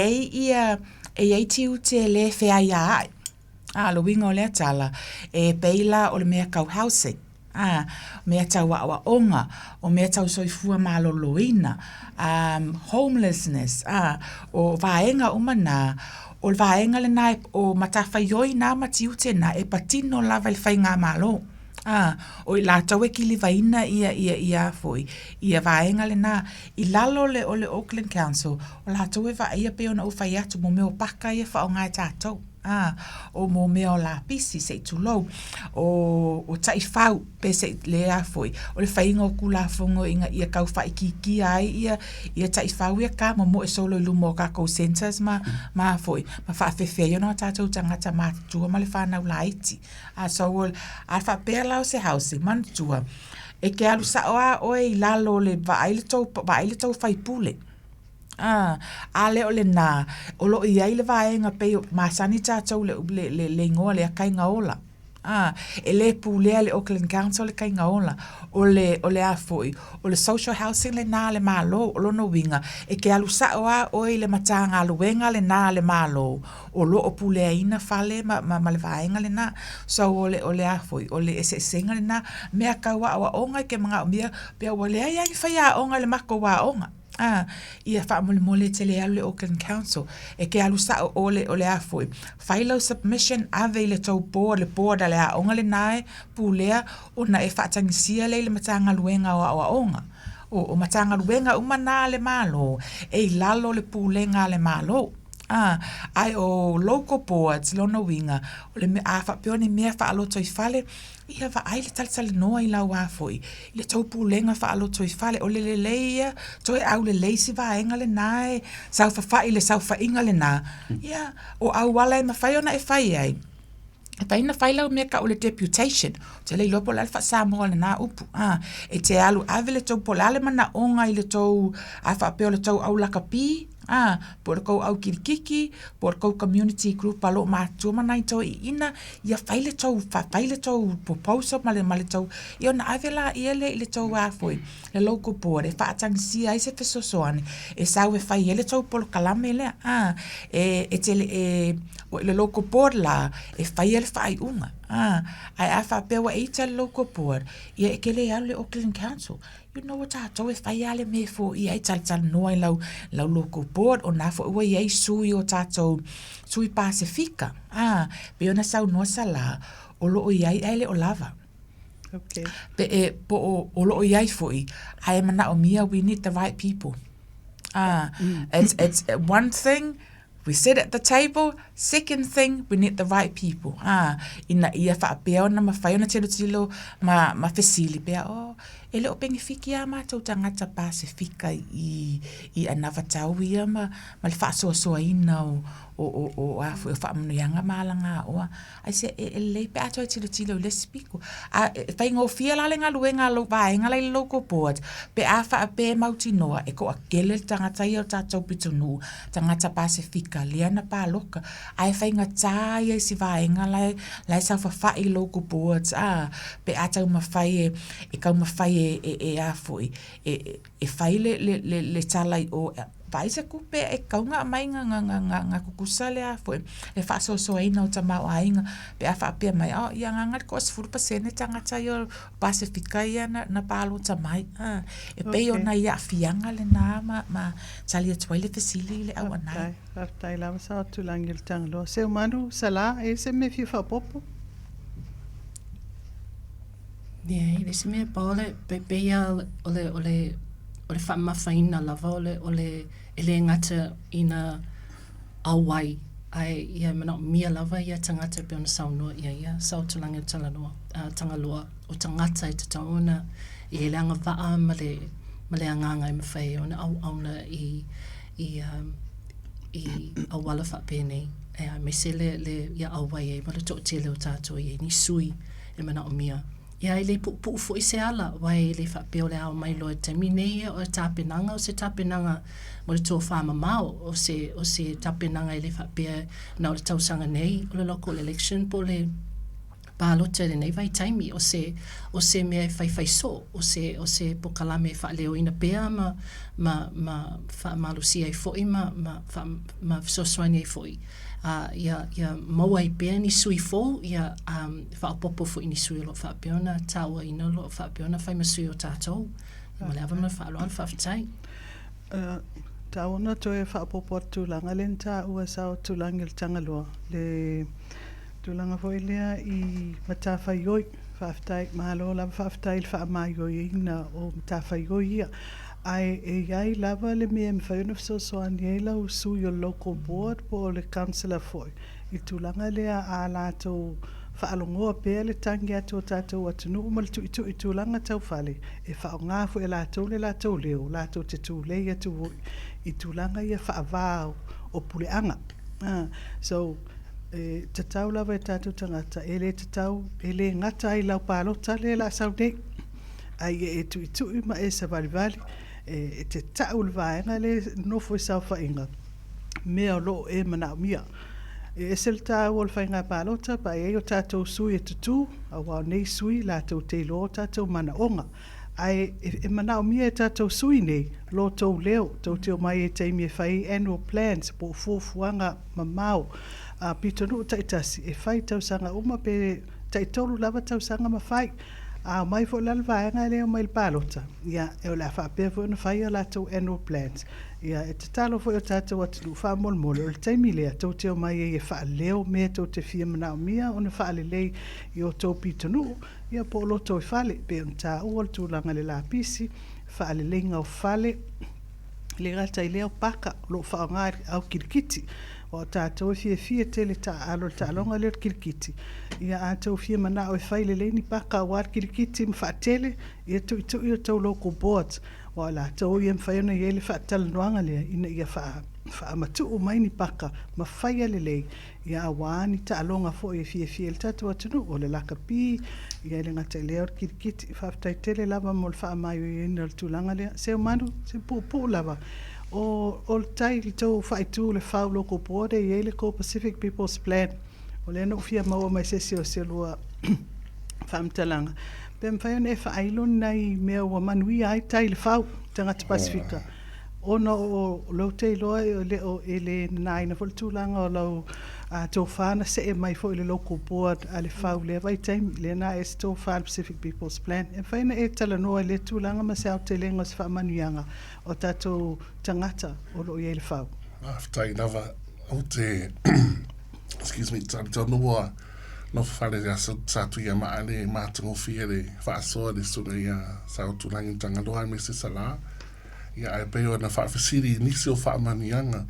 ei tiute le whea ia ai. Lo winga o lea tala, e peila o le mea kau housing. Mea tau awa onga, o mea tau soifua malo loina, homelessness, o vaenga umana, o vaenga le nai o matawhaioi nā matiute na e patino lava le whai ngā malo. O I lātau e kili vaina ia foi. Ia vaenga le nā. I lalo o le Auckland Council, o lātau e vaia pe ona uwhai atu mo meo paka ia wha o ngai tātou. O mo mea o la pisi se tu low o tai fau pe se le a foi o le fainga o kula fongo inga ia kau fai ki ai ia tai fau ia ka mo e solo lumo ka ko centers ma foi ma fa fe yo no tatu tangata ma tu ma le fa na laiti a so a fa pe la se house man tu e ke alu sa o e lalo le va ile to fai pule ale o le nā, o lo i aile vaenga pe masani tātou le ngoa le kai ngaola. E le pūlea le Auckland Council le kai ngaola, o le afoi, o le social housing le nā le malo, o lo no winga, e ke alu saoa o i le matanga aluenga le nā le malo, o lo o pūlea ina fale ma le vaenga le nā, so o le afoi, o le senga le nā, mea kaua awa onga ke mga umia, pia o le ai whaia onga le mako wa onga. Ia wha mole te le alu le Auckland Council e ke alu sa o le afoi file submission ave le tau board le board ale a onga le nae pulea o na e whaatangisia le matanga luenga o onga o matanga luenga umana le malo e lalo le pulenga le malo ai o local boards lona winga o le a whapeone mea faalotoifale ia va ai le talsale noa i lau afoi le tau pulenga faalotoifale o le leia toi au le leisi vaenga le nae sau whawhai le sau whainga le nā ia o au wala e mawhai ona e whai ai e paina whai lau mea ka o le deputation te le lopo le alfa Samoa le nā upu e te alu ave le tau polale mana onga i le tau a whapeo le tau au laka pi por ko au kirikiki por ko community group palo ma tuma nai to ina ia faile to proposal male to ia na avela ia le to wa foi le local board e fa tang si ai se feso soane e sa we fai ele to por kalame le e te le local board la e fai ele fai unga ai afa pe wa e te local board ia e kele ale Auckland Council you know what to e fai ale me fo ia e tal no ai lau local board o na fo we ai sui o tato sui Pacifica pe ona sau no sala o lo ai ele o lava okay pe po o lo ai foi ai mana o mia we need the right people it's one thing we sit at the table. Second thing, we need the right people. Ina ia whaapea na mawhai ona tilo ma fesili pea. E leo pengi whiki a mātou tangata Pasifika i another tau ia ma le whaasoa ina o afu e whaamunuianga mālanga oa. Ai se e lei pe ato e tilo le spiko. Whai ngō fia lale ngā luenga lo vaenga lai local board. Pe a whaapea mauti noa e ko a kele tangata i o tātou pitunu tangata Pasifika liana Palota. Ai whai ngā tāia i si vaenga lai sa whawhai local boards. Pe a tau mawhai e kau mawhai e afoi e whai le talai o paisa kupe e kaunga mai nga kukusa le afoi e whaasoa ina o tamau ainga pe a whaapea mai ia ngangat ko as 4% tangata i o Pasifika ia na Palota mai e pei o na ia fianga le nā ma tali atuai le fesili le au anai Whaftai lawa sa o tulangi le tangaloa se umanu sala e se me fi whapopo Yeah, le se mea paole peia ole whaamawhaina lava ole ele ngata ina awai ai ia mana mia lava ia tangata pe ona saunua ia sautulangi tangaloa o tangata i te taona i ele anga waa ma le anganga i mawhai ona auna i awala whapene me se le ia awai e ma le tō tele o tātou i ni sui e mana o mia ia ele pu fo se ala wai le fa pe ole au mai lo termine o tapenanga o se tapenanga mo le to fa mamao o se tapenanga ele fa pe na o tau sanga nei o le local election po le Palota le nei vai taimi o se me fai so o se po kalame fa leo ina pe ma fa malusia i foi ma so swani i foi ia maua i pea ni sui fōu, ia whaapopo fo i ni sui lo whaapeona, tāua ina lo whaapeona, whai masui o tātou. Ma le awa ma whaaloan whaafitai. Tāona toe whaapopo tūlanga len tā ua sao tūlangi le tangaloa. Le tūlanga fo i lea i matawhai oi, Whaftai, mahalo lava whaftai le whaamaioi na o mtawhaioi ia. Ai e iai lava le mea mwhaiona whasoani e lau sui o local board po le councillor foi. I tūlanga lea a lātou whaalongoa pēr le tangi atu o tātou atunu umal tu i tūlanga tau whale. E whaongafu e lātou le lātou leo, lātou te tūlei atu voi. I tūlanga ia whaavāo o puleanga. So, te tau lava e tātou tangata, e le te tau, e le ngata ai lau Palota le la saunei. Ai e tui ma e sa vali, e te tau le vaenga le nofo e sau whainga. Mea lo e manau mia. E sel tau o le whainga Palota, pa e o tātou sui e tutu, a wau nei sui, lātou te lo tātou mana onga. Ai e manau mia e tātou sui nei, lo tau leo, tau teo mai e teimi e whai annual plans, po fuafuanga mamau. Pito no taitasi e fai tau sanga uma pe taitolu lava tau sanga ma fai mai fo lalva nga le mai Palota ia e la fa pe fo no fai la tau annual plans ia e te talo fo ta tau atu fa mol mol o te mile tau te mai e fa leo me tau te fia mana mia ona fa le lei io tau pito no ia po lo to fale pe ta o tu langa le la pisi fa le lenga o fale le gata i leo paka lo fa nga au kirkiti o tātou fie tele ta alo ta longa le kirkiti ia tātou fie mana o fai le ni paka o kirkiti mfa tele ia tu ia tau local boards o la tau ia mfa ona ia le fa tal noanga le ina ia fa matu o mai ni paka ma fai le le ia wani ta longa fo ia fie le tātou atunu o le lakapi ia le ngata le kirkiti fa tele lava mo fa mai ina tulanga le se manu se pu lava o tai li tau whaitu le whau local board e le ko Pacific People's Plan o le no fia maua mai sesi o se lua whamtalanga pe mwhai ne whailon nei mea ua manui ai tai le whau tangata Pasifika ona o lau te loa e le nai na tūlanga o lau tō whana se e mai fo i le local board a le whau le vai taimi le na e se tō whana Pacific People's Plan e whaina e tala noa le tūlanga ma se au te lenga se whaamanuianga o tātou tangata o lo i e le whau. Aftai lava o te excuse me tātou noa no whare rea sātu ia maa le mātango fia le whaasoa le sunga ia sa o tūlangi tangaloa me se sala ia ai peo na whaafisiri nisi o whaamanuianga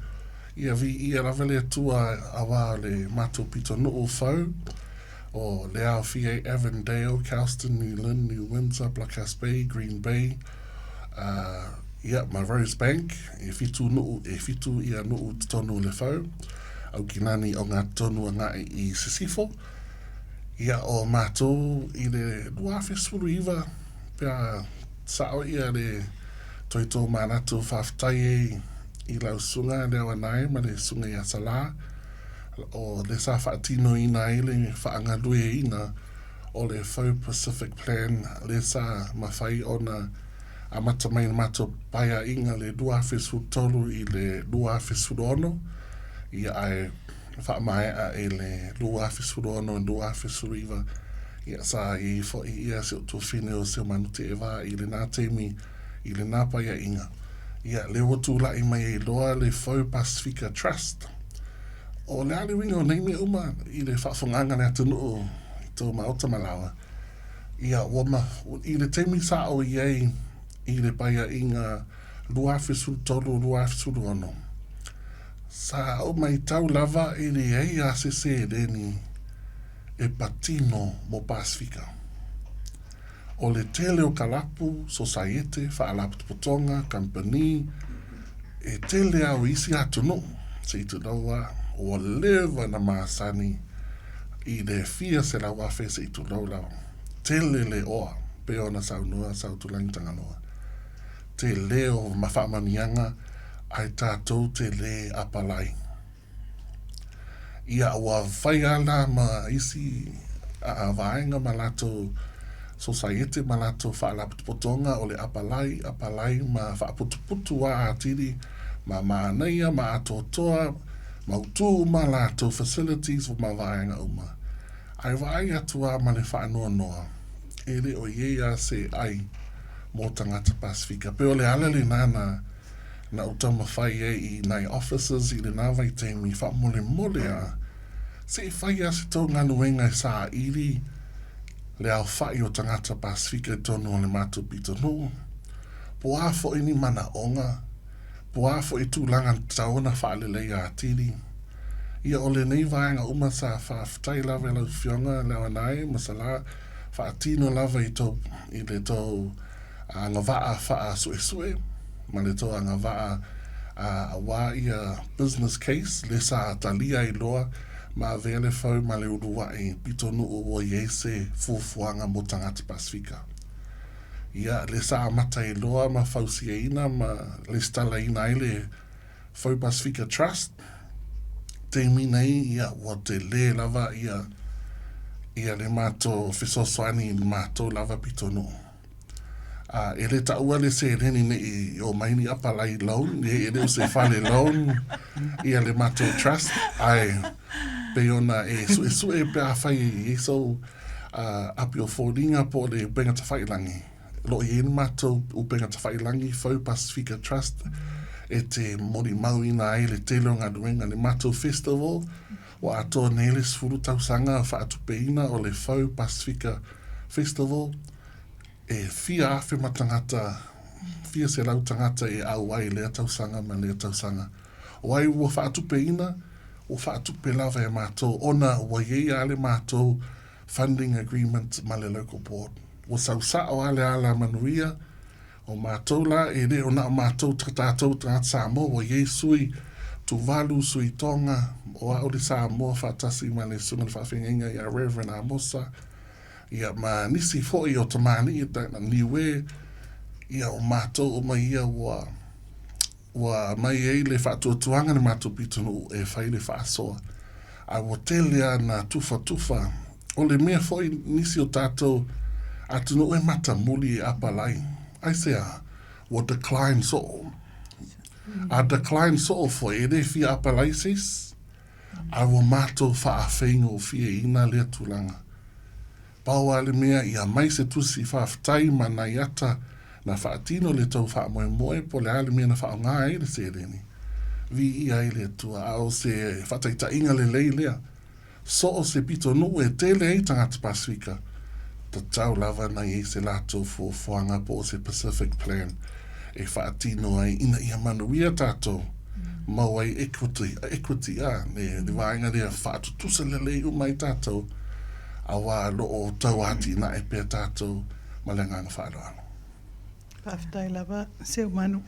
ia vi ia ravele tua awa le mato pito no o fau o le au fia Avondale, Cowston, New Lynn, New Windsor, Blackhouse Bay, Green Bay, ia ma Rosebank e fitu ia no tonu le fau Aukilani o ngā tonu ngā i Sisifo ia o mato i le duafe suru iwa pia sao ia le toito manato whaftai i lau sunga le awanai ma le sunga ia sala o le sa whaatino ina i le whaangalue ina o le Faux Pacific Plan le sa mawhai ona a matamai mato paia inga le duafesu tolu i le duafesu ono ia ai whaamai a e le duafesu ono duafesu riva ia sa i fo i ia se tu fine o se manute eva i le nā teimi i le nā paia inga ia le wotu la i mai e loa le Faux Pacifica Trust o le ale winga o nei me uma i le whaafonganga na tunu o tō maota malawa ia wama i le teimi sa o iei i le paia inga luafesu tolu luafesu ono sa o mai tau lava i le ei a se leni e patino mo Pasifika o le tele o kalapu societe faalapu potonga company e tele au isi atu se itu laua o leva na masani i le fia se la wafe se itu laula tele le oa pe ona saunua sautulangi tanganoa te leo mawhaamanianga ai tātou te le apalai ia ua whaiala ma isi a vaenga ma lato societe ma lato whaalaputupotonga o le apalai ma whaaputuputu wa atiri ma maanaia ma atotoa ma utu ma lato facilities ma vaenga uma ai vai atua ma le whaanoa noa e le o iea se ai mo tangata Pasifika pe o le ala le nana na utama whai e i nai officers i le nawai teimi wha mole a se i whai a se tau nganuenga sa iri le au whai o tangata Pasifika e tonu o le mātou pitonu. Po a fo ini mana onga, po a fo i tūlanga taona whaalelei a tiri. Ia ole nei vaenga uma sa whaafitai lava lau fionga lewa nai, masala whaatino lava i le tau anga waa wha sue sue, ma le tau anga waa a wā ia business case, le sa talia i loa, ma vele fau ma le urua e pitonu o iese fufuanga mo tangata Pasifika. Ia le sa amata i loa ma fausia ina, ma le stala ina i le fau Pasifika Trust, te minei ia wa te le lava ia le mato fisoswani le mato lava pitonu. E le taua le se reni ne i o maini apalai loan, e le o se fale loan ia le mato trust, ai pe ona e sue pe a whai e so api o fōringa po le upenga ta whailangi. Lo i ene mato upenga ta whailangi fau Pasifika Trust, e te mori mau ina ai le telo ngā duenga le mato festival, o ato nele sfuru tausanga whaatupeina o le fau Pasifika Festival, e fia afe matangata, fia se lau tangata e au ai lea tausanga ma lea tausanga. O ai ua whaatupeina, o whaatupe lava e mātou, ona ua iei ale mātou funding agreement ma le local board. O sausa o ale ala manuia, o mātou la e re o na mātou tātou tātou Samoa o iei sui tu valu sui tonga o a ori Samoa whaatasi ma le sunga le whawhenga i a Reverend Amosa. Ia ma nisi foi o tamani i tāna niwe, ia o mātou o mai ia wa mai ei le whaatuatuanga ni mātou pitunu e whai le whaasoa. A o telea na tufa, o le mea foi nisi o tātou atunu e mata muli e apalai. Ai sea, o decline so. A decline so foi e re fia apalai sis, a o mātou whaafengo o fia ina lea tulanga. Paua le mea ia mai se tusi whaafitai ma na iata na whaatino le tau whaamoe po le ale mea na whaonga e le sereni. Vi ia e le tua ao se whataita inga le leilea. So o se pito nu e tele e tangata Pasifika. Ta tau lava na i se lato fuanga po se Pacific Plan. E whaatino ai ina ia manuia tato. Mau ai equity a ne vaenga rea whaatutusa le lei umai tato. Awa lo o tau ati na e pe tātou malenganga whaeroanga. Whaftai lava, seu manu.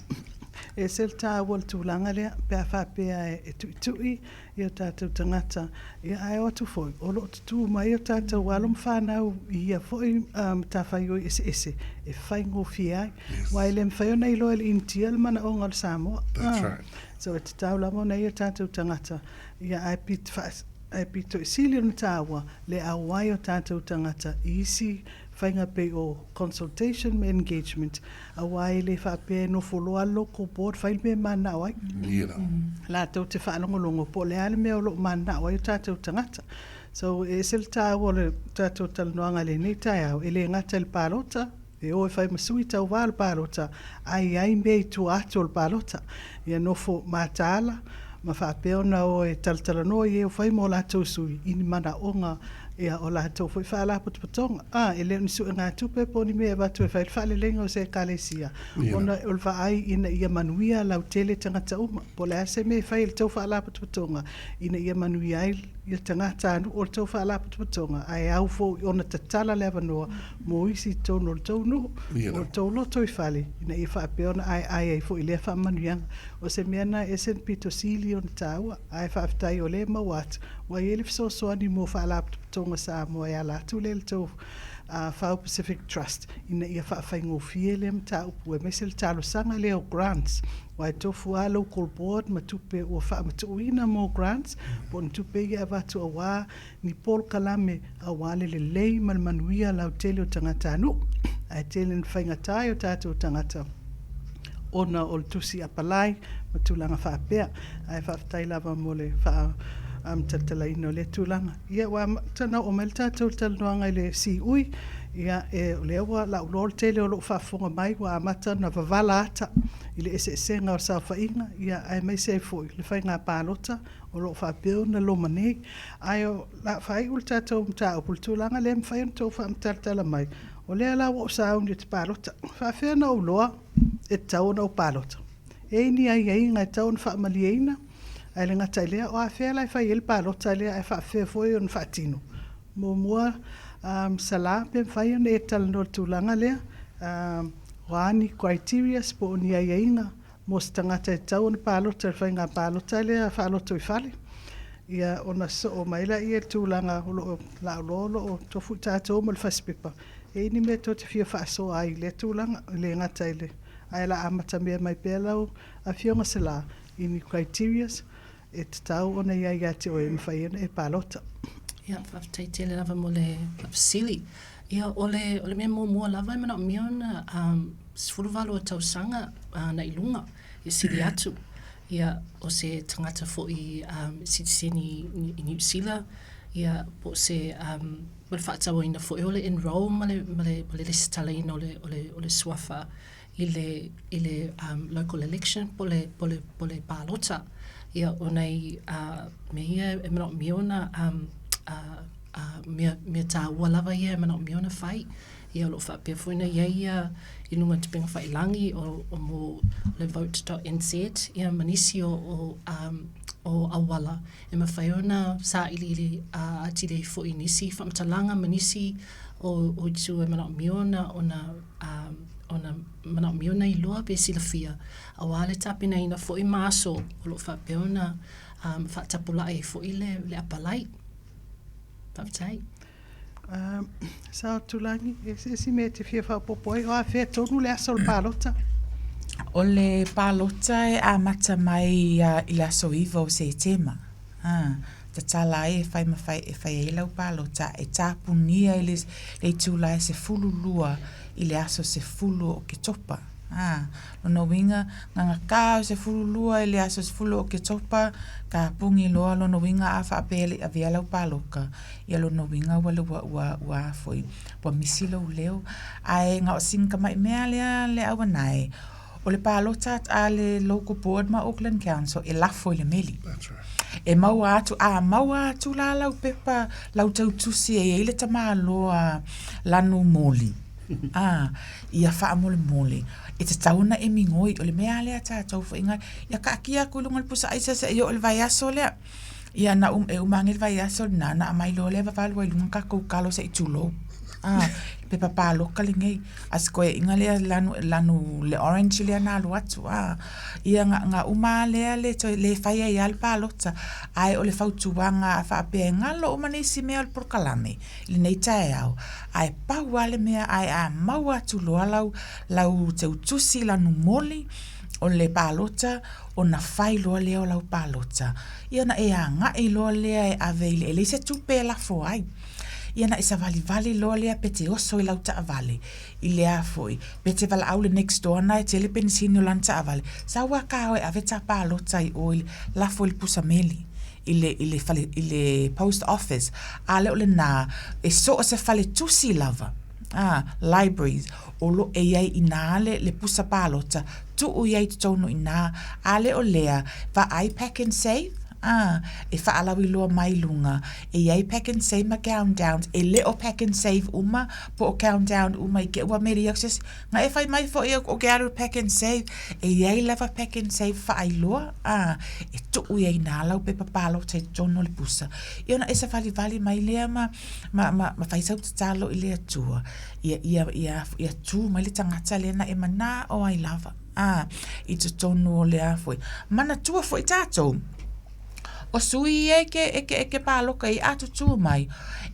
E sel tā wal tūlanga lea, pia whapea e tui i o tātou tangata. Ia ai o tu foi, o lo tu mai o tātou walum whanau i a foi tā whai o ese, e whai ngō whiai. Wai le mwhai o nei loa le intia le mana o ngal Samoa. That's right. So e te tau lamo nei o tātou tangata. Ia ai pit whaas. Ai pito sili o tawa le awai o tātou tangata isi whainga pe o consultation me engagement awai le whape no foloa loko board whain me mana awai la tau te whaanongolongo po le ale me o lo mana awai o tātou tangata so e sel tawa le tātou talanoanga le nei tai au e le ngata le Palota e o e whai masui tau wā le Palota ai mei tu ato le Palota ia nofo mātala ma whapeo na o e taltalano i e o whai mō lātou sui ini mana onga e o lātou whai whaala putupatonga e leo ni sui ngā tupe po ni mea watu e whai whaale lenga o se kalesia ona o lwa ai ina ia manuia lau tele tangata uma po le ase me whai le tau whaala putupatonga ina ia manuia ai ia tangata anu o le tau whaala putupatonga ai au fo ona tatala lewa noa mo isi tono le tau nuhu o le tau loto i whale ina ia whapeo na ai fo i lea wha manuianga o se mea na esen pito sili o na taua ai whaafitai o le mawat wa i elif so soani mo whaala putupatonga Samoa ia latu le tau Fau Pacific Trust ina ia whaafai fie le mta upu e mesel talo sanga leo grants wai tofu a local board ma tupe o wha matuina mo grants bon tupe ia watu awa ni Paul Kalame awale le lei malmanuia lau tele o tangata anu ai tele ni whaingatai o tātou tangata ona o tusi apalai ma tūlanga whaapea ai whaafitai lava mo le wha tatala ino le tūlanga. Ia wa tana o mai tātou talanoanga le si ui Ia o lea ua laulol tele o loo whaafonga mai wa amata na wavala ata i le ese ngā o sa whainga ia ai mai se foi le whai ngā pālota o loo whaapeo na loma nei ai o la whai ul tātou mta o pultulanga le mwhai on tau whaamtaltala mai o lea la o sauni te pālota whaafea na uloa e tau na o pālota e ni ai ngai tau na whaamaliena ai le ngata ilea o a whea lai whai il pālota lea ai whaafea foi on whaatino mua sala pe fai ne tal no tulanga le wani criteria po ni ainga mostanga te tau ni palo te fai nga palo tale faalotoifale ia ona so o maila ia tulanga la lolo o to futa to mo faspepa e ni me to te fia fa so ai le tulanga le ngata ile ai la amata me mai pelo a fionga sala in criteria et tau ona ia te o e fai e palota. Ia, whafteitele lava mo le sili. Ia, ole mea mua lava e mana miona sfuruwalo o tausanga na ilunga, i sili atu. Ia, o se tangata fo i sitiseni i New Zealand. Ia, po se mele whaatawa ina fo e ole enroll male lesitala ina ole swafa i le local election po le Palota. Ia, o nei mea e mana miona mea tā ua lava ia mana miona whai ia lo whapea fuina ia i lunga te pinga whai langi o mo le vote.nz ia manisi o awala e ma whai ona sa ili ati le fo inisi whamatalanga manisi o tu e mana miona ona mana miona i loa pe silafia awale tapina ina fo i maso o lo whapea ona whaatapula e fo i le apalai Paptai. Sao tulangi, esi me te fia whapopoi, o a whea tonu le aso le pālota? O le pālota e amata mai i le aso iwa o se tema. Ta tala e whai e lau pālota e tāpunia i le tūla e se fulu lua i le aso se fulu o ke topa. Lono winga nganga kao se fulu lua i le aso se fulu o ke topa ka pungi loa lono winga a whaapele a via lau pāloka ia lono winga wale ua foi wa misilo leo ai ngā o singa mai mea le awanai o le pālota a le local board ma Auckland Council e lafo i le meli e maua atu la lau pepa lau tautusi e ele tama loa lanu moli ia wha mole e te tauna e mingoi o le mea lea tātou whainga ia ka akia kulunga le pusa aisa se i o le vai aso lea ia na e umangi le vai aso na amai lo lea wawalu ai lunga ka koukalo se i tūlou pepa pāloka le ngei as koe inga lea lanu le orange lea nā alu atu ia nga uma lea le whaia i al pālota ai o le whautuanga a whaapea ngalo umanisi mea le porkalame le nei tae au ai pau ale mea ai a mau atu loa lau te utusi lanu moli o le pālota o na whai loa lea o lau pālota ia na e a ngai loa lea e aveile e le se tupe lafo ai ia na isa vali loa lea pete oso i lau taa vale i lea foi pete vala au le next door na e tele pensini o lan taa vale sa ua kao e ave taa pālota i o lafo i pusa meli i le post office ale o le na e so o se fale tusi lava libraries o lo e iai ina le pusa pālota tu o iai tutono ina ale o lea va ai pack and save e whaalawi loa mai lunga e iai pack and save ma countdowns e leo pack and save uma po o countdown uma i ke ua meri access nga e whai mai fo o ke aru pack and save e iai lava pack and save whaai loa e tu iai nā lau pe papalo tai tono le pusa i ona esa vali mai lea ma whaisau te talo i lea tua ia tu mai le tangata lea na e mana o ai lava i te tono o lea foi mana tua foi tātou o sui e ke pāloka i atu tū mai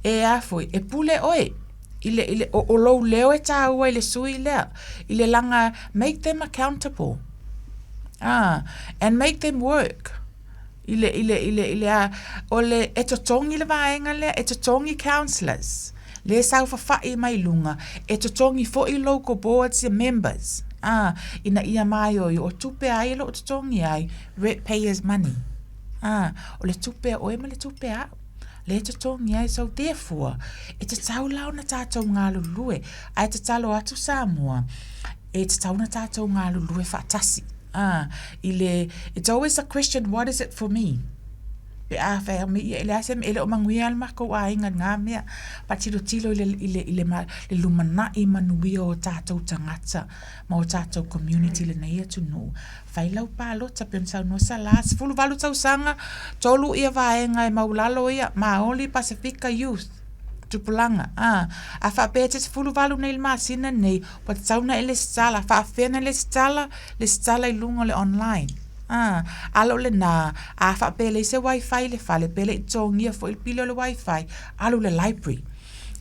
e a foi e pule oe ile o lou leo e tāua i le sui lea i le langa make them accountable and make them work ile o le e totongi le vaenga lea e totongi councillors le sau whawhai mai lunga e totongi fo i local boards and members ina ia mai o tupe ai lo totongi ai ratepayers money o le tupe o e ma le tupe a le te tongi ai, so therefore, e te tau lau na tātou ngā lulue, ai te talo atu Samoa, e te tau na tātou ngā lulue whaatasi. It's always a question, what is it for me? Pe a whai me ia ele asem ele o manguia al mako a inga ngā mea pa tilo ile lumana I manuia o tātou tangata ma o tātou community le nei atu no whai lau Palota pe unsau no sa las fulu valu tau sanga tolu ia vaenga e maulalo ia ma only Pacifica Youth tupulanga a wha te fulu valu nei masina nei pa tauna ele stala wha fena le stala I lunga le online alo le na a fa pele se wifi le fale pele tongia fo il pilo le wifi alo le library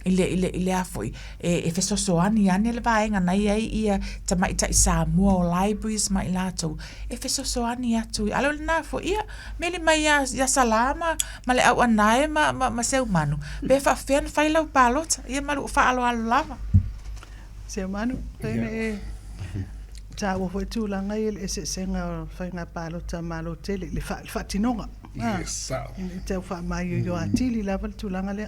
ile a foi e fe so ani le vaenga nai ai ia tamai ta Samoa o libraries mai lato e fe so ani atu alo le na fo ia mele mai ya salama ma le au anai ma se humano be fa fen fai lau Palota ia malu fa alo lava se humano ta wo foi tu langa il se senga fa nga Palota malo tele le fa tinonga yes te fa mai yo atili lava tu langa le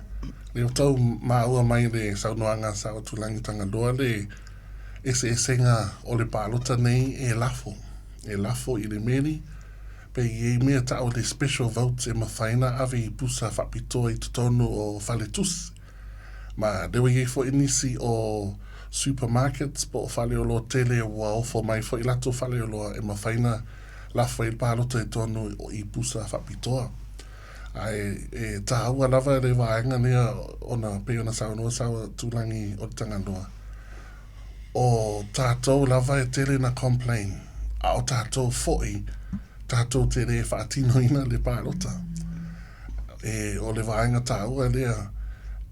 tau maua mai le saunoanga sao tu langi tanga loa le ese senga o le Palota nei e lafo I le meri pe I mea ta o le special votes e mawhaina ave I pusa whapitoa I tutonu o whaletus ma dewe ye fo inisi o supermarkets po fale o lo tele wa ofo mai fo ilato fale o lo e mawhaina lafo I Palota e tonu o I pusa whapitoa ai e taua lava le vaenga nea ona pe ona saunoa saua tulangi o tanga noa o tātou lava e tele na complain a o tātou foi tātou tele e whaatino ina le Palota e o le vaenga taua lea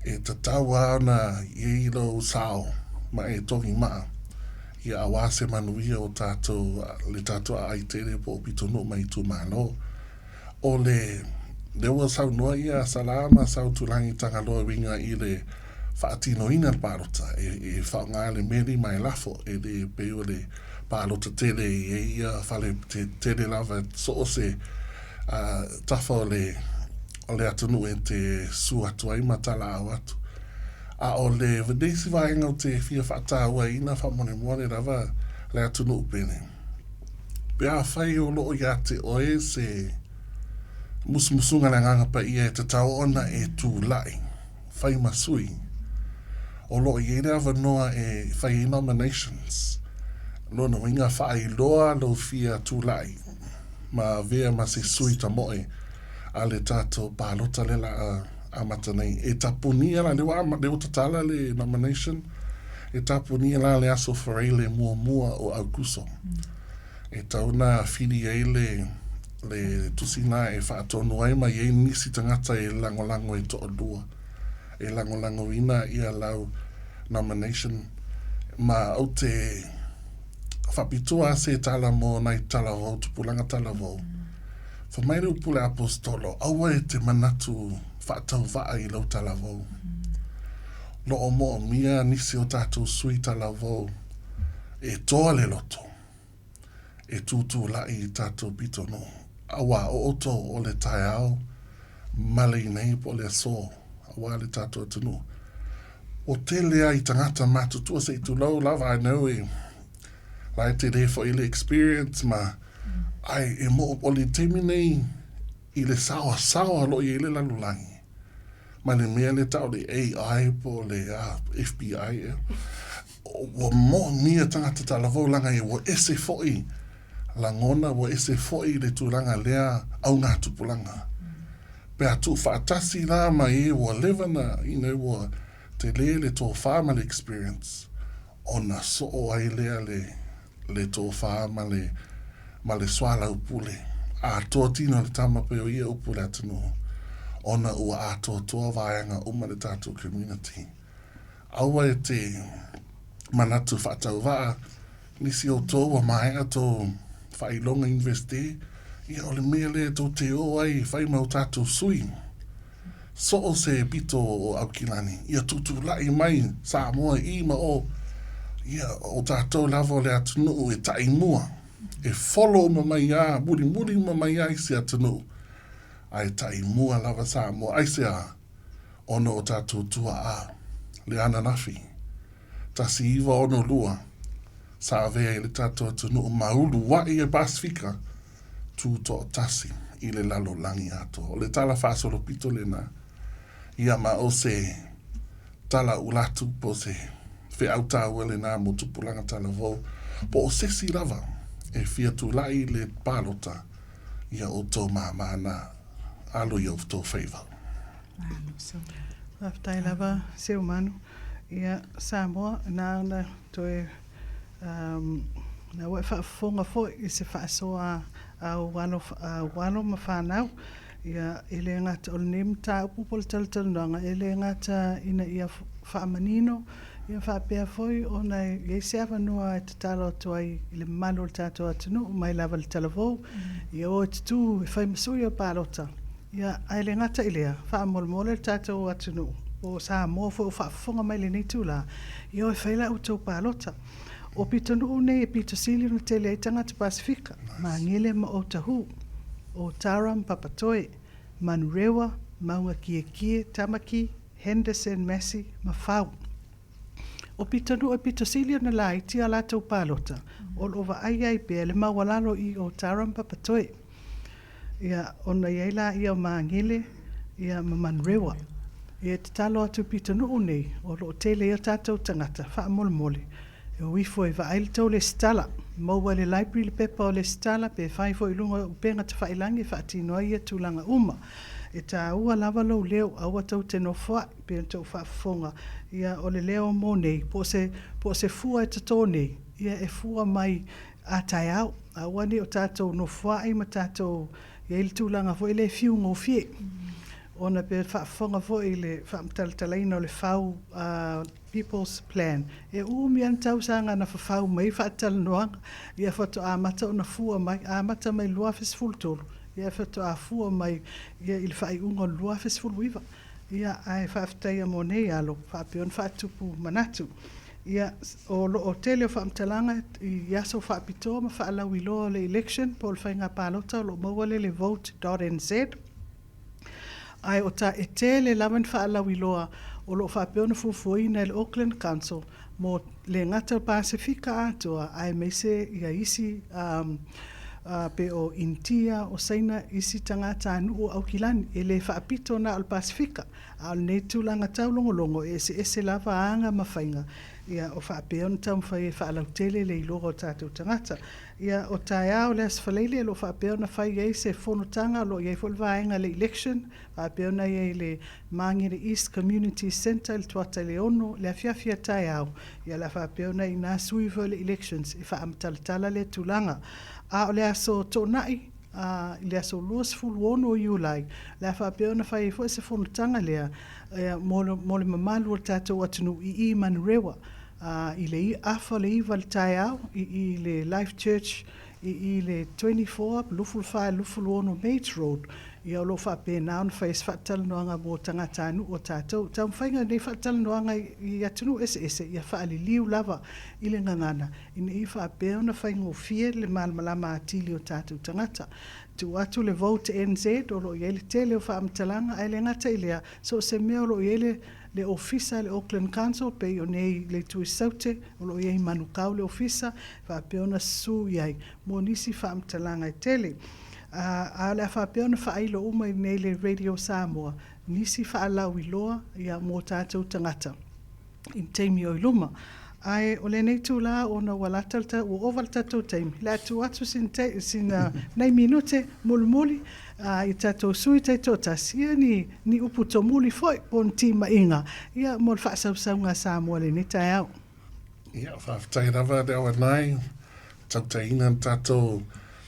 e tataua ona I lo sao ma e tohi maa ia awase manuia o tātou le tātou a aitere po pitono mai tu malo o le ua sau noa ia salama sau tulangi tanga loa winga I le whaatino ina le Palota e whaonga le meri mai lafo e le peo le Palota tele e ia whale tele lava so o se tafa o le atunu e te su atu ai matala au atu a o le vedesi vaenga o te fia whaataua ina whamone mwane lava le atunu upene pea whai o loo ia te oe se musumusunga na nganga pa ia e te tau ona e tū lai whai masui o loo i ere awa noa e whai nominations lona winga whai loa lo fia tū lai ma vea ma se sui ta moe a le tātou Palota le la amata nei e tapunia la le o tatala le nomination e tapunia la le aso wharai le mua o Aukuso e tauna whiri ei le tusina e whaatonu ai ma i nisi tangata e langolango e toa lua e langolango ina ia lau nomination ma au te whapitua se tala mo nai tala vau tupulanga tala vau whamaire upule apostolo aua e te manatu whaatau waa I lau tala vau lo o mo mia nisi o tātou sui tala vau e toa le loto e tūtū lai I tātou pitono awa o oto o le tai au male nei po le so awa le tātou tunu o te lea I tangata matutua se I tu lau lava I know e lai te re fo I le experience ma ai e mo o le temi nei I le sawa lo I le lalulangi ma le mea le tau le AI po le FBI o mo mia tangata talavou langa e o ese foi langona o ese foi le tūranga lea au ngā tupulanga pe atu whaatasi la ma e o levana o te le tō whāma le experience ona so o ai lea le tō whāma ma le swala upule a tō tino le tama pe o ia upule atanu ona ua a tō vaianga uma le tātou community aua e te manatu whaatau waa nisi o tō wa mai a tō whailonga investe ia o le mea le tō te o ai whai mau tātou sui so o se pito o Aukilani ia tutu lai mai Samoa ima o ia o tātou lavo le atunu e taimua e follow ma mai a muri ma mai a isi atunu ai tai mua lava Samoa, ai sea ono o tātou tua a, le ana nafi. Tasi iwa ono lua, sa avea i le tātou atunu o maulu wa i e Pasifika, tū to tasi i le lalo langi ato. O le tala whaasolo pito le na, ia ma o se tala ulatu po se fe auta wele na mo tupulanga tala vo, po o sesi lava e fia tu lai le Palota ia o tō mamana alo i of tō favor. Aftai lava se umanu ia Samoa na toe na wa fa fonga fo i se fa so a walo ma fanau ia ele ngat ol nim ta upol tal nanga ele ngata ina ia fa manino ia fa pe foi ona ye serva no a talo toi le malo tato atunu mai lava le talavo ia o tu fa so ia Palota ia ele ngata ilea fa mol tato atunu o sa mo fo fa fonga mai le ni tula ia e faila o to Palota o pitonu ne e pito sili no tele ai tangata Pasifika ma ngile ma o tahu o Taram Papatoe Manurewa Maunga Kie Tamaki Henderson Massey Mafau o pitonu e pito sili na lai ti ala to Palota o ova ai pe le mawalalo i o Taram Papatoe ia ona iaila ia ma ngile ia ma Manurewa ia te talo atu pitonu nei o lo tele ia tatou tangata fa mole e wifo e vai tau le stala maua le library le pepa o le stala pe fai fo ilunga upenga te whailangi whaatino ia tūlanga uma e tā ua lava lau leo aua tau te no wha pe tau whaafonga ia o le leo mo nei po se fua e tato nei ia e fua mai a tai au aua ni o tātou no wha i ma tātou ia ili tūlanga fo ile fiu ngō fie ona pe whaafonga fo ile whaamtalatalaina o le whau People's Plan. E umi an tau sanga na whawhau mai whaatal noanga. Ia whato a mata o na fua mai, a mata mai lua fesfulu tolu. Ia whato a fua mai, ia ili whai unga lua fesfulu iwa. Ia ai whaaftaia mo nei alo, whaapion whaatupu manatu. Ia o tele o whaamtalanga, i aso whaapitoa ma whaalau i loa le election, po le whainga Palota o lo mawale le vote.nz. Ai o ta e tele laman whaalau i loa, o lo whapeona fufuina le Auckland Council mo le ngata Pasifika atua ai meise ia isi pe o Intia o saina isi tangata anu o Aukilani e le whaapito na al Pasifika al ne tūlanga taulongolongo e se lava anga mawhainga ia o whapeona tau mwhai e whaalautele le ilogo o tātou tangata ia o tai au le asfaleile lo whapeona whai e se whonotanga lo iei wholvaenga le election whapeona iei le Mangere East Community Centre le tuata le ono le afiafia tai au ia la whapeona i nā suiva le elections e whaamtalatala le tūlanga a o le aso tōnai le aso luas fulu ono i ulai le whapeona whai e fo se whonotanga lea mo le mamalu o tātou atunu i Manurewa i le afa le iwa le tai au i le Life Church i le 24 lufulu whae lufulu ono Mates Road ia o lo whapena on whais whatalanoanga mō tangata anu o tātou tau mwhainga nei whatalanoanga i atunu ese ia whaali liu lava i le ngangana ina i whapeona whaingo fie le malmalama atili o tātou tangata tu atu le vote NZ o lo iele tele o whaamtalanga ai le ngata i lea so se mea o lo iele le ofisa le Auckland Council pe o nei le tui saute o lo iei manukau le ofisa whapeona su iai mo nisi whaamtalanga i tele a le whapeona whaeilo uma i nei le Radio Samoa nisi whaalau i loa ia mō tātou tangata in teimi o iluma ai o le nei tūla o na walatalta o oval tātou teimi le atu atu sin nei minute mulmuli i tātou sui tātou tasia ni upu to muli foi pon tima inga ia mo le whaasaunga Samoa le ni tai au Ia whaafitai rawa le awa nai tau taina tātou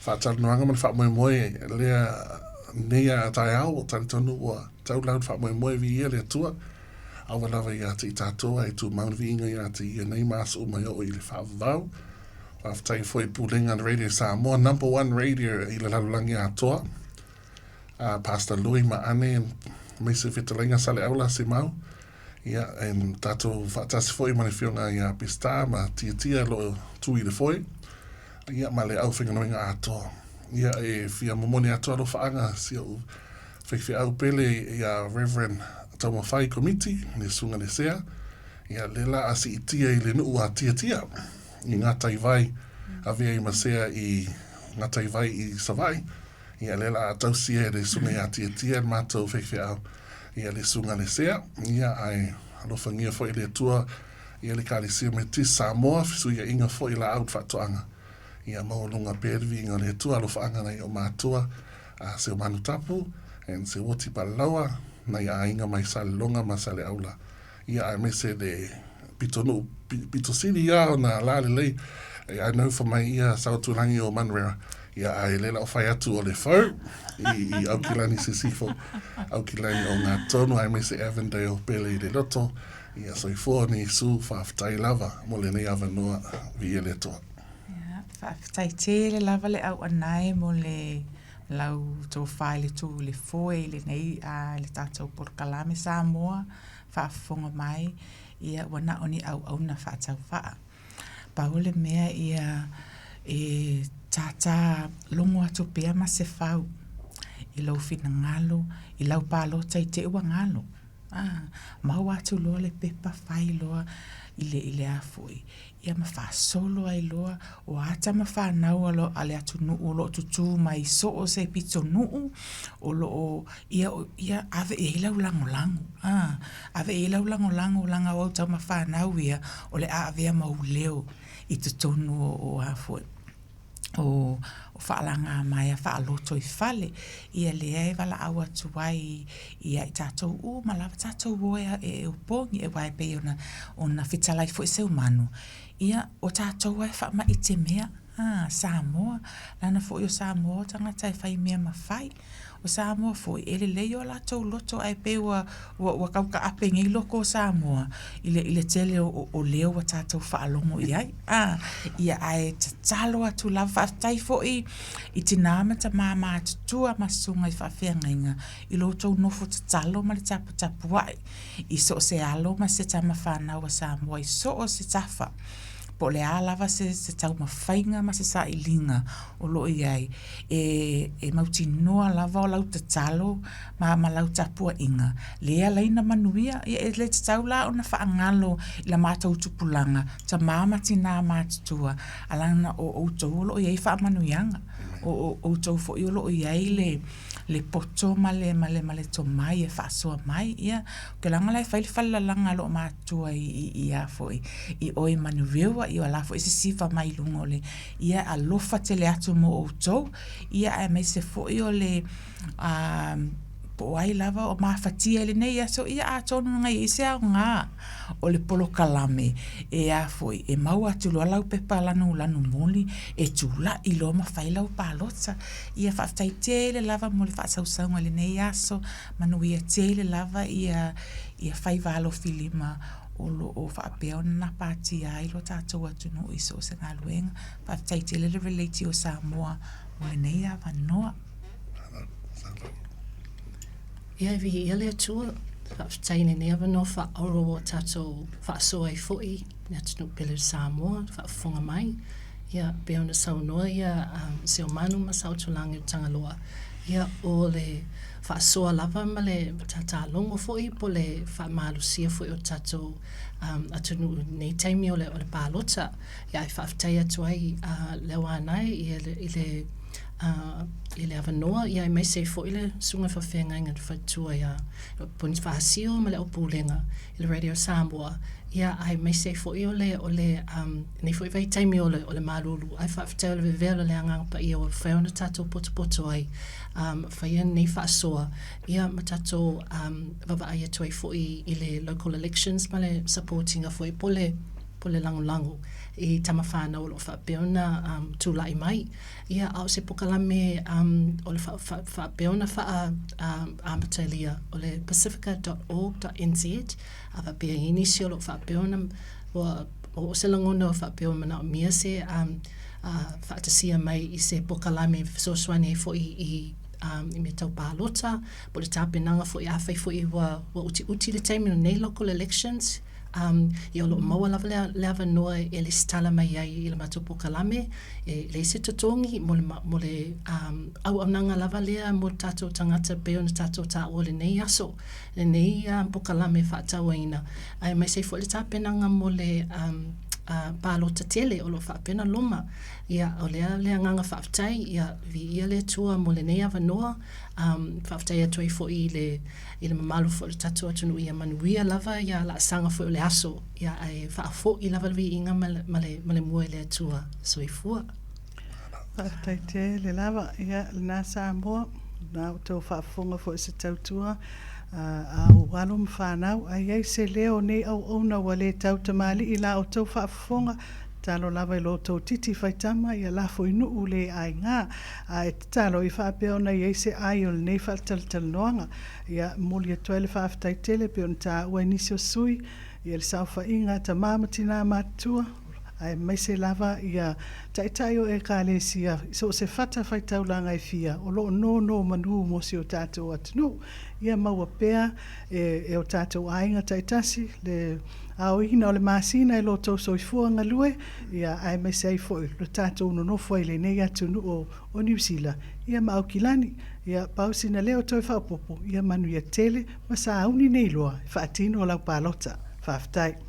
whaatanoanga man whaamoemoe lea nea tai au o tani tonu o tau lau whaamoemoe vi ia lea tua awa lawa i ati i tātou ai tu mauna vi inga i ati i nei maas umai o i le whaavau whaafitai foi pūlenga na Radio Samoa #1 radio i le lalulangi atoa Pastor Louis Maane mai se whitalenga sale aula si mau ia tātou whaatasi foi mani whionga i a pista ma tia lo tui le foi ia ma le au whinganoinga atoa ia e fia momoni atoa lo whaanga si au Whaiwhi au pele ia Reverend Taumawhai Committee, ne sunga le sea, ia lela asi i tia i le nuu a tia, i ngā taiwai, a vea i masea i ngā taiwai i Savai, ia lela a tausia le sunga i a tia, mātou whaiwhi au, ia le sunga le sea, ia ai alofangia fo i le tua, ia le kālisia me tis Samoa, fisu ia inga fo i la out whatoanga, ia maulunga pēriwi inga le tua, alofaanga nei o mātua, a se o manu tapu, en se woti palaua, nei a inga mai sa longa ma sa le aula. Ia ai me se le pito sili ia o na la le lei, ai nau fa mai ia sa o tulangi o Manrera, ia ai lela o whai atu o le whau, i Aukilani se sifo, Aukilani o ngā tonu, ai me se Avondale pele i le loto, ia soifua ni su whaafitai lava, mo le nei awa noa vi e le toa. Ia, whaafitai te le lava le au anai mo le lau tō whai le tū le foe le nei a le tātou porkalame Samoa, whaafonga mai, ia wana oni au na whaatau whaa. Paule mea ia e tātā longo atu pia ma se whau, i lau whina ngalo, i lau Palota i te ua ngalo. Mau atu loa le pepa whai loa i le afoi. Ia ma whaasolo ai loa, o ata ma whanau alo ale atu nuu o loo tutu mai so o se pito nuu, o loo ia ave e lau langolango. Ave e lau langolango langa o tau ma whanau ia o le avea mau leo i tutonu o afoi. O whaalanga mai a faalotoifale, ia lea e wala au atu wai ia i tātou malawa tātou oe e upongi e wai pe ona whitalai fo i seu manu. Ia o tātou ai wha ma i te mea, Samoa, lana fo i o Samoa tangata e whai mea ma whai. O Samoa foi ele leo la tau loto ai pe wa kauka ape ngai loko Samoa ile tele o leo wa tātou whaalongo i ai ia ai talo atu la whaftai foi i tinama ta mama tua masunga i whawhiangainga i loto nofo talo ma le tapu wai i so se alo ma se tama whanau wa Samoa i so o se tafa po le alava se tau mawhainga ma se sa ilinga o lo iai e mauti noa lava o lau te talo ma lau tapua inga lea leina manuia e le te tau la o na whaangalo i la mātou tupulanga ta mama tina mātutua alana o tau lo iai wha manuianga o tau fo i o lo iai le poto male to mai e whaasoa mai ia ke langa lai whaile langa lo mātua i a foi i oi manuwewa i o la foi se sifa mai lungo le ia a lofa te le atu mo o tau ia a mai se foi o le po ai lava o mawhatia le nei aso ia a tonu ngai i se au ngā o le polo kalame e a foi e mau atu loa lau pepa lanu moli e tula i lo mawhai lau Palota ia whaftai tele lava mo le whaasaunga le nei aso manu ia tele lava ia whai valo filima o lo o whaapea o na pāti ai lo tātou atu no iso se ngā luenga whaftai tele le relate o Samoa mo le nei a wanoa. Ia vi ele atua whaftaine ne awa no whaoro o tātou whaasoa i fōi ni atunu pele Samoa whaafonga mai ia beo na saunoa ia se o manu ma sautulangi o Tangaloa ia o le whaasoa lava ma le tata longo fōi po le whaamalusia fōi o tātou atunu nei taimi o le Palota ia i whaaftai atua i lewa anai i le awanoa ia i mai se fo i le sunga whawhenga inga whaitua ia ponis whahasio ma le opulenga i le Radio Samoa ia ai mai se fo i o le nei fo i vai taimi o le malulu ai whaaftai o le vevelo le angang pa ia o whaiona tātou poto ai whaia nei whaasoa ia ma tātou wawa ai atua i fo i le local elections ma le supporting a fo i po le lango i tamawhana o lo whapeona tūlai mai. Ia au se pokalame o le whapeona amatalia o le pacifica.org.nz a whapea inisi o lo whapeona o se langona o whapeona mana o mia se whaatasia mai i se pokalame soswane fo i me tau Palota po le tāpenanga fo i awhai fo i wa uti le taimi o nei local elections ia o lo maua lava le avanua e le stala mai ai i le matupu kalame, le isi totongi mo le au nanga lava lea mo tatou tangata peo na tatou ta o le nei aso, le nei pukalame whaatau aina. Ai mai sei fo le tapenanga mo le Palota tele o lo whaapena loma, ia o lea nganga whaafitai, ia vi ia le tua mo le nei avanoa, whaafitai atua i fo i le mamalu fo le tatou atunu ia manuia lava, ia la sanga fo le aso, ia ai whaafo i lava vi inga ma le mua i le atua soifua. Whaafitai te le lava, ia le nā Samoa, nā o tau whaafonga fo i se tautua, au walo mwhanau, ai ei se leo nei au ona wa le tau tamali i la o tau whaafonga, talo lava i lo tau titi whaitama, ia la fo inu u le ai ngā, e talo i whaapeo na i se ai o le nei whaataltal noanga, ia muli a tuele whaafitai tele peo na ta ua nisi o sui, ia le sauwha inga ta mamatina matua, ai mai se lava ia tai o e kālesia so se fata whaitau langa i fia o lo no manu mo si o tātou atunu ia maua pea e o tātou ainga taitasi le au ina o le masina e lo tau soifua ngalue ia ai mai se ai foi lo tātou no foi le nei atunu o New Zealand ia ma Aukilani ia pausina leo toi whaapopo ia manu ia tele ma sauni nei loa whaatino o lau Palota whaafitai